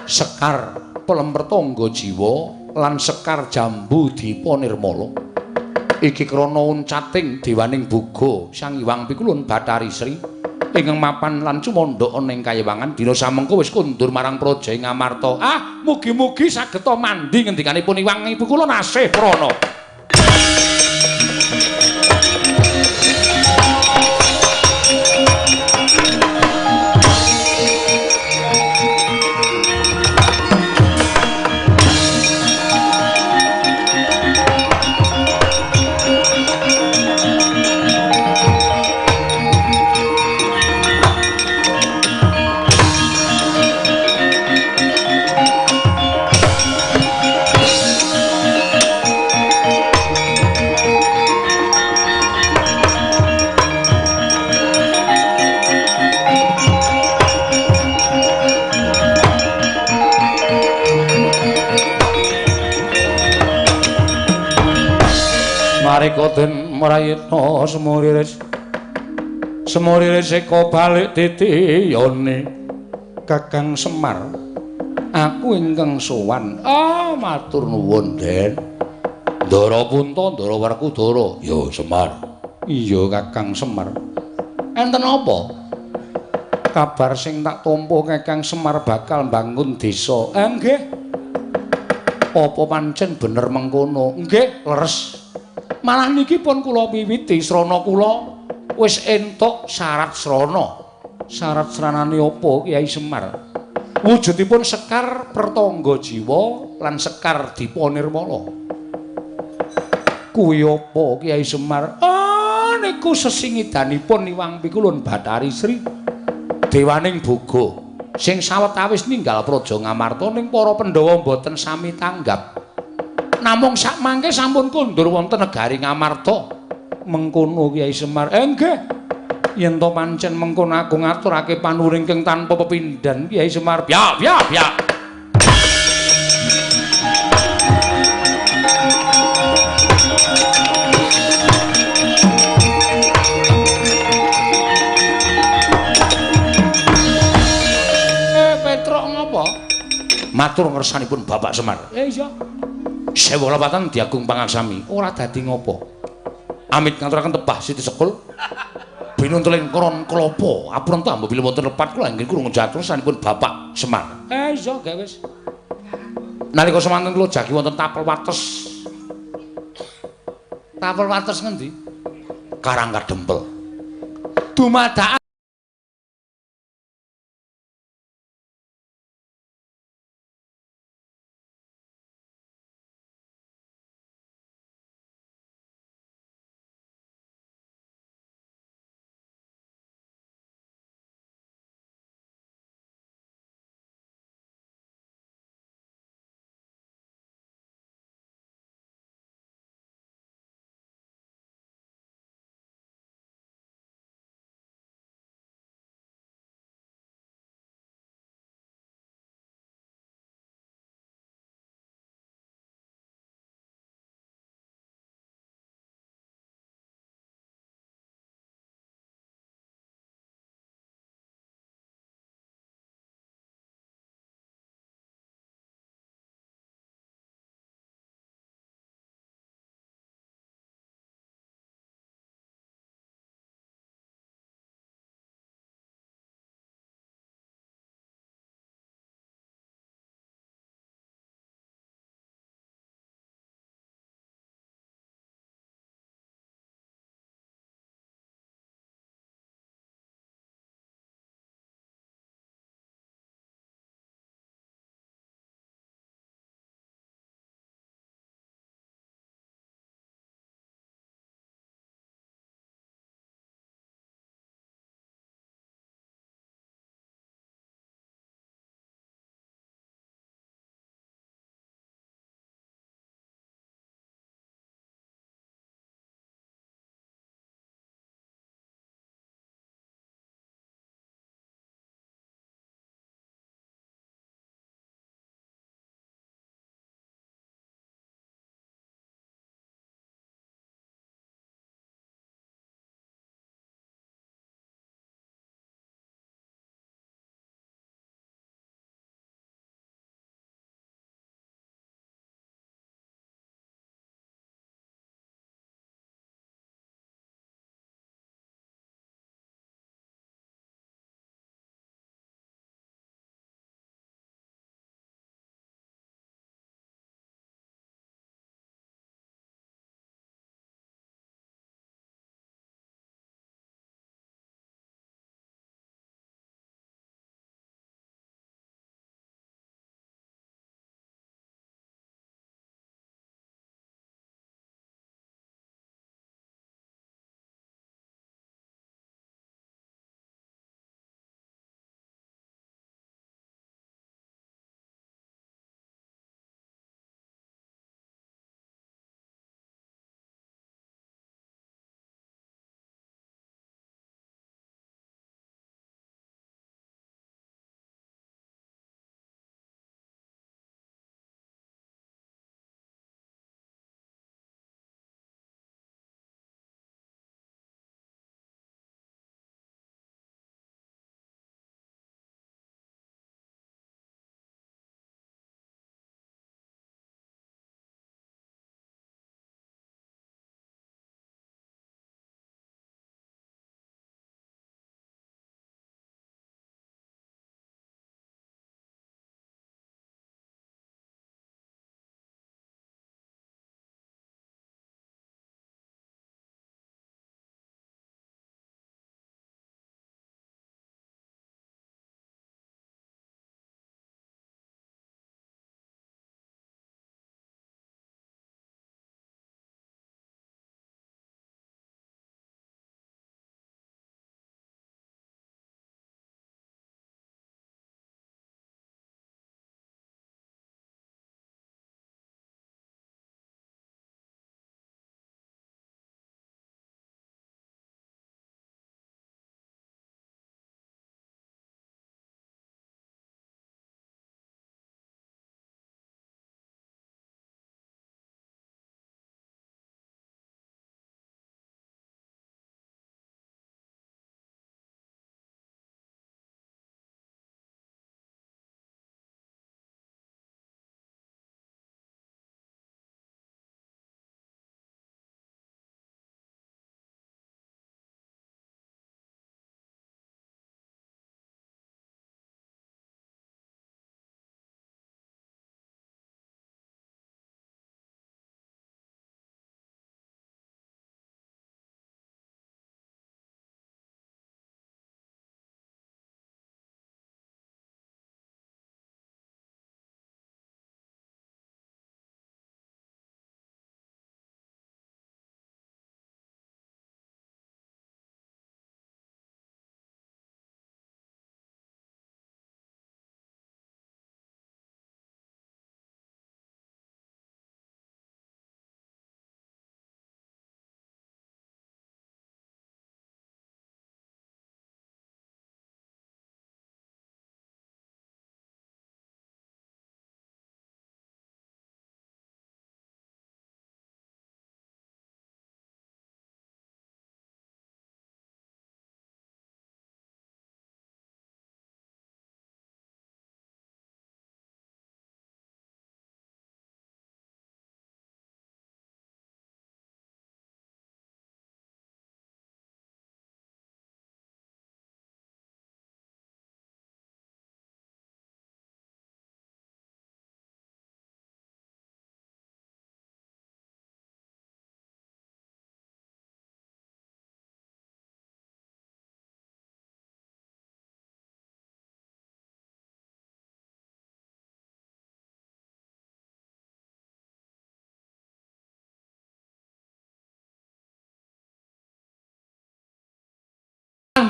Speaker 2: Sekar Pelempertangga Jiwa lan Sekar Jambu Dipa Nirmala iki krana uncating dewaning Boga Sang Hyang Pikulun Bathari Sri ingkang mapan lan cumandha ning Kayiwangan dina samengko wis kundur marang Praja Ngamarta. Mugi-mugi sageta mandi ngendikanipun Hyang Ibu kula asih prana. Marika den mrayitna semuriris Semorire seka balik titiyane Kakang Semar. Aku ingkang sowan. Matur nuwun, Den. Ndara Punta, Ndara Werkudara. Ya Semar. Iya Kakang Semar. Enten apa? Kabar sing tak tampa Kakang Semar bakal mbangun desa. Nggih. Apa pancen bener mengkono? Nggih, leres. Malah niki pun kula wiwiti srana kula wis entuk syarat srana. Syarat sranane apa Kyai Semar? Wujudipun Sekar Pertangga Jiwa lan Sekar Dipanirmala. Kuwi apa Kyai Semar? Niku sesingidanipun Iwang Pikulun Bathari Sri Dewaning Boga sing sawetawis ninggal Praja Ngamarta ning para Pandhawa mboten sami tanggap. Namung sak mangke sampun kondur wonten negari Ngamarta. Mengkono Kyai Semar. Nggih. Yen to pancen mengkono aku ngaturake panuwuning tanpa pepindhan Kyai Semar. Biak. Petruk ngapa? Matur ngersanipun Bapak Semar. Iya. Sewu lepatan Diagung Pangaksami. Ora dadi ngopo. Amit ngaturaken tebah Siti Sekul. Binuntuling koron klopo. Apun ta mbila wonten lepat kula inggih krungu jatur sanipun Bapak Semar. Iya, gak wis. Nalika semanten kula jagi wonten tapel wates. Tapel wates ngendi? Karangkadempel. Dumadakan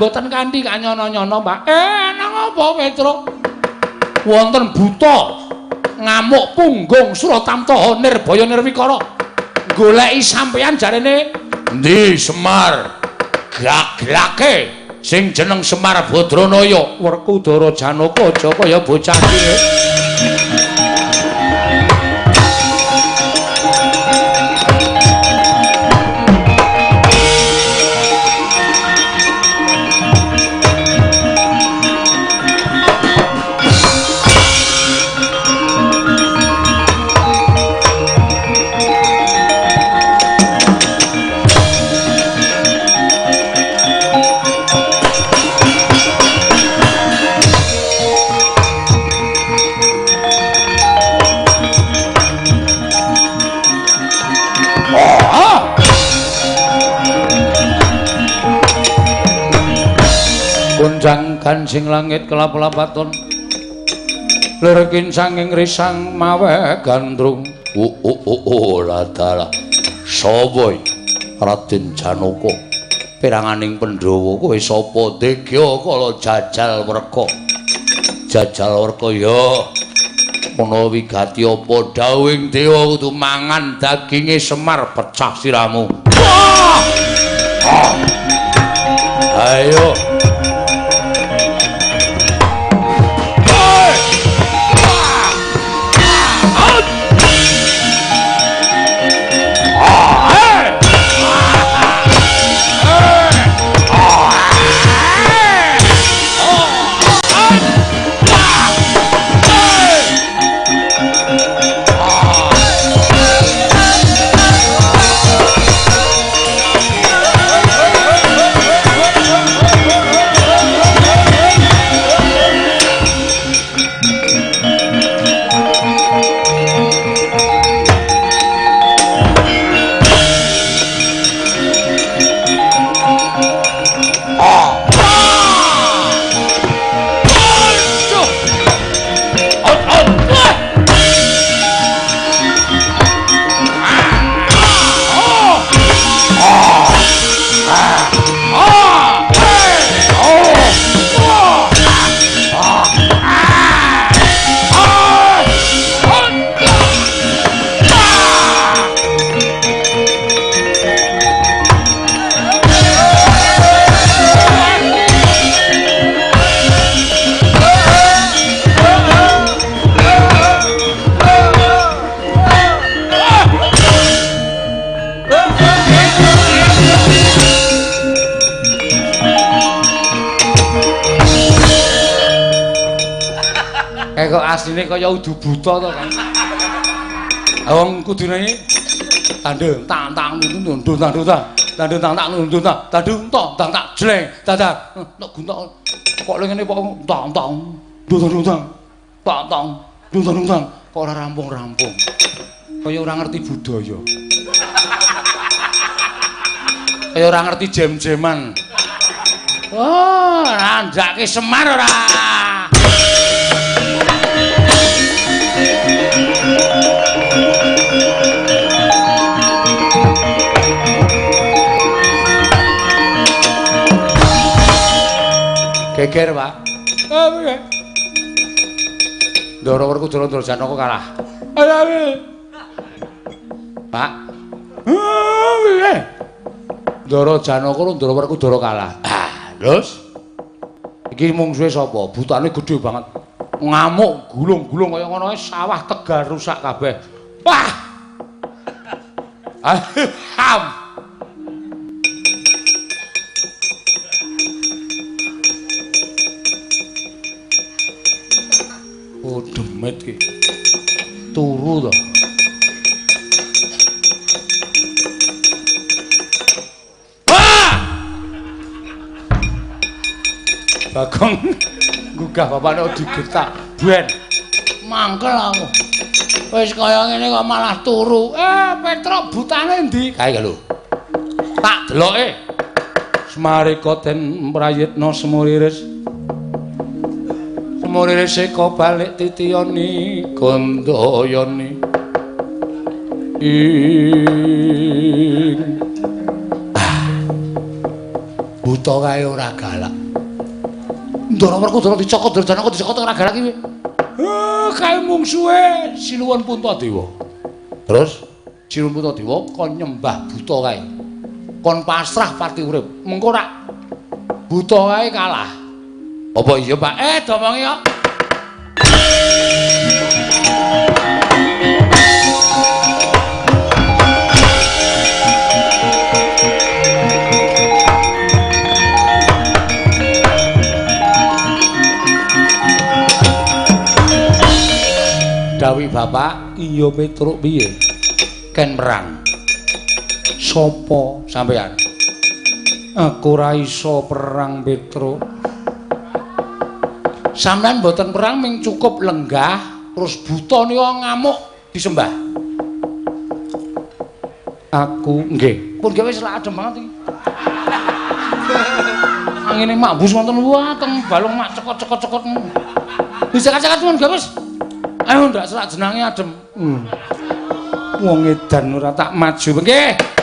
Speaker 2: mboten kanthi kanyono-nyono, Mbak. Nang apa Petruk? Wonten buta ngamuk punggung Suratamtaha Nirbaya Nirwikara. Goleki sampeyan jarene endi Semar? Grak-grake sing jeneng Semar Badranaya. Werkudara Janaka aja kaya bocah cilik. Kunjang kancing langit kelap-lapaton lirikin sanging risang mawe gandrung ladala sapa Raden Janaka piranganing Pandhawa kowe sapa Degya kala jajal werka ya ana wigati apa dawing dewa kudu mangan daginge Semar pecah siramu. Ayo kok asline kaya udu buta to kan. Wong kudune tandung tang tang nundun tang tandung tang tang nundun tandung tang tak jleng dadak nek guntak kok ngene kok tang tang nundun tang tang nundun kok ora rampung-rampung. Kaya ora ngerti budaya. Kaya ora ngerti jem-jeman. Oh, randake Semar ora. Geger, Pak. Oh, piye? Ndara Werkudara Janaka kalah. Ayo. Pak. Oh, piye? Ndara Janaka karo Ndara Werkudara kalah. Terus iki mungsuhe sapa? Butane gedhe banget. Ngamuk, gulung-gulung kaya ngono ae sawah tegar rusak kabeh. Wah! Ham. Oh, demet ki. Turu to. Bagong gugah bapakne digetak ben mangkel aku wis kaya ngene kok malah turu Petruk butane ndi kae lho tak deloke Semarika ten prayitna semuriris seka balik titiyani gandayani
Speaker 1: Buta kae ora galak. Ndara Werkudara dicokot Durjana kok dicokot ora galak iki. Kae mungsuhe Sinuwun Puntadewa. Terus Sinuwun Puntadewa kon nyembah buta kae. Kon pasrah pati urip. Mengko rak buta kae kalah. Apa iya, Pak? Domongi kok. Dawi bapak, iya Petruk piye? Ken perang. Sopo sampean? Aku ora iso perang Petruk. Sampean mboten perang ming cukup lenggah terus buta nika ngamuk disembah. Aku nggih, pun gawe selak adem banget iki. Angine mak bus wonten wateng balung mak cekot-cekot-cekot. Bisa kacakan temen gawe wis. Ayo ndak selak jenenge adem. Wong edan ora tak maju. Nggih.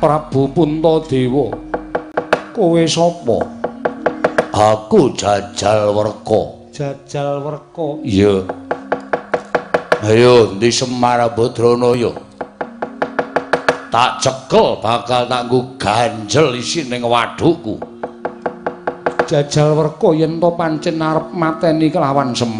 Speaker 1: Prabu Puntadewa. Kowe sapa? Aku Jajal Werka. Jajal Werka. Iya. Ayo ndi Semar Badranaya. Tak cekel bakal tak nggo ganjel isi ning wadukku. Jajal Werka yen to pancen arep mateni kelawan Semar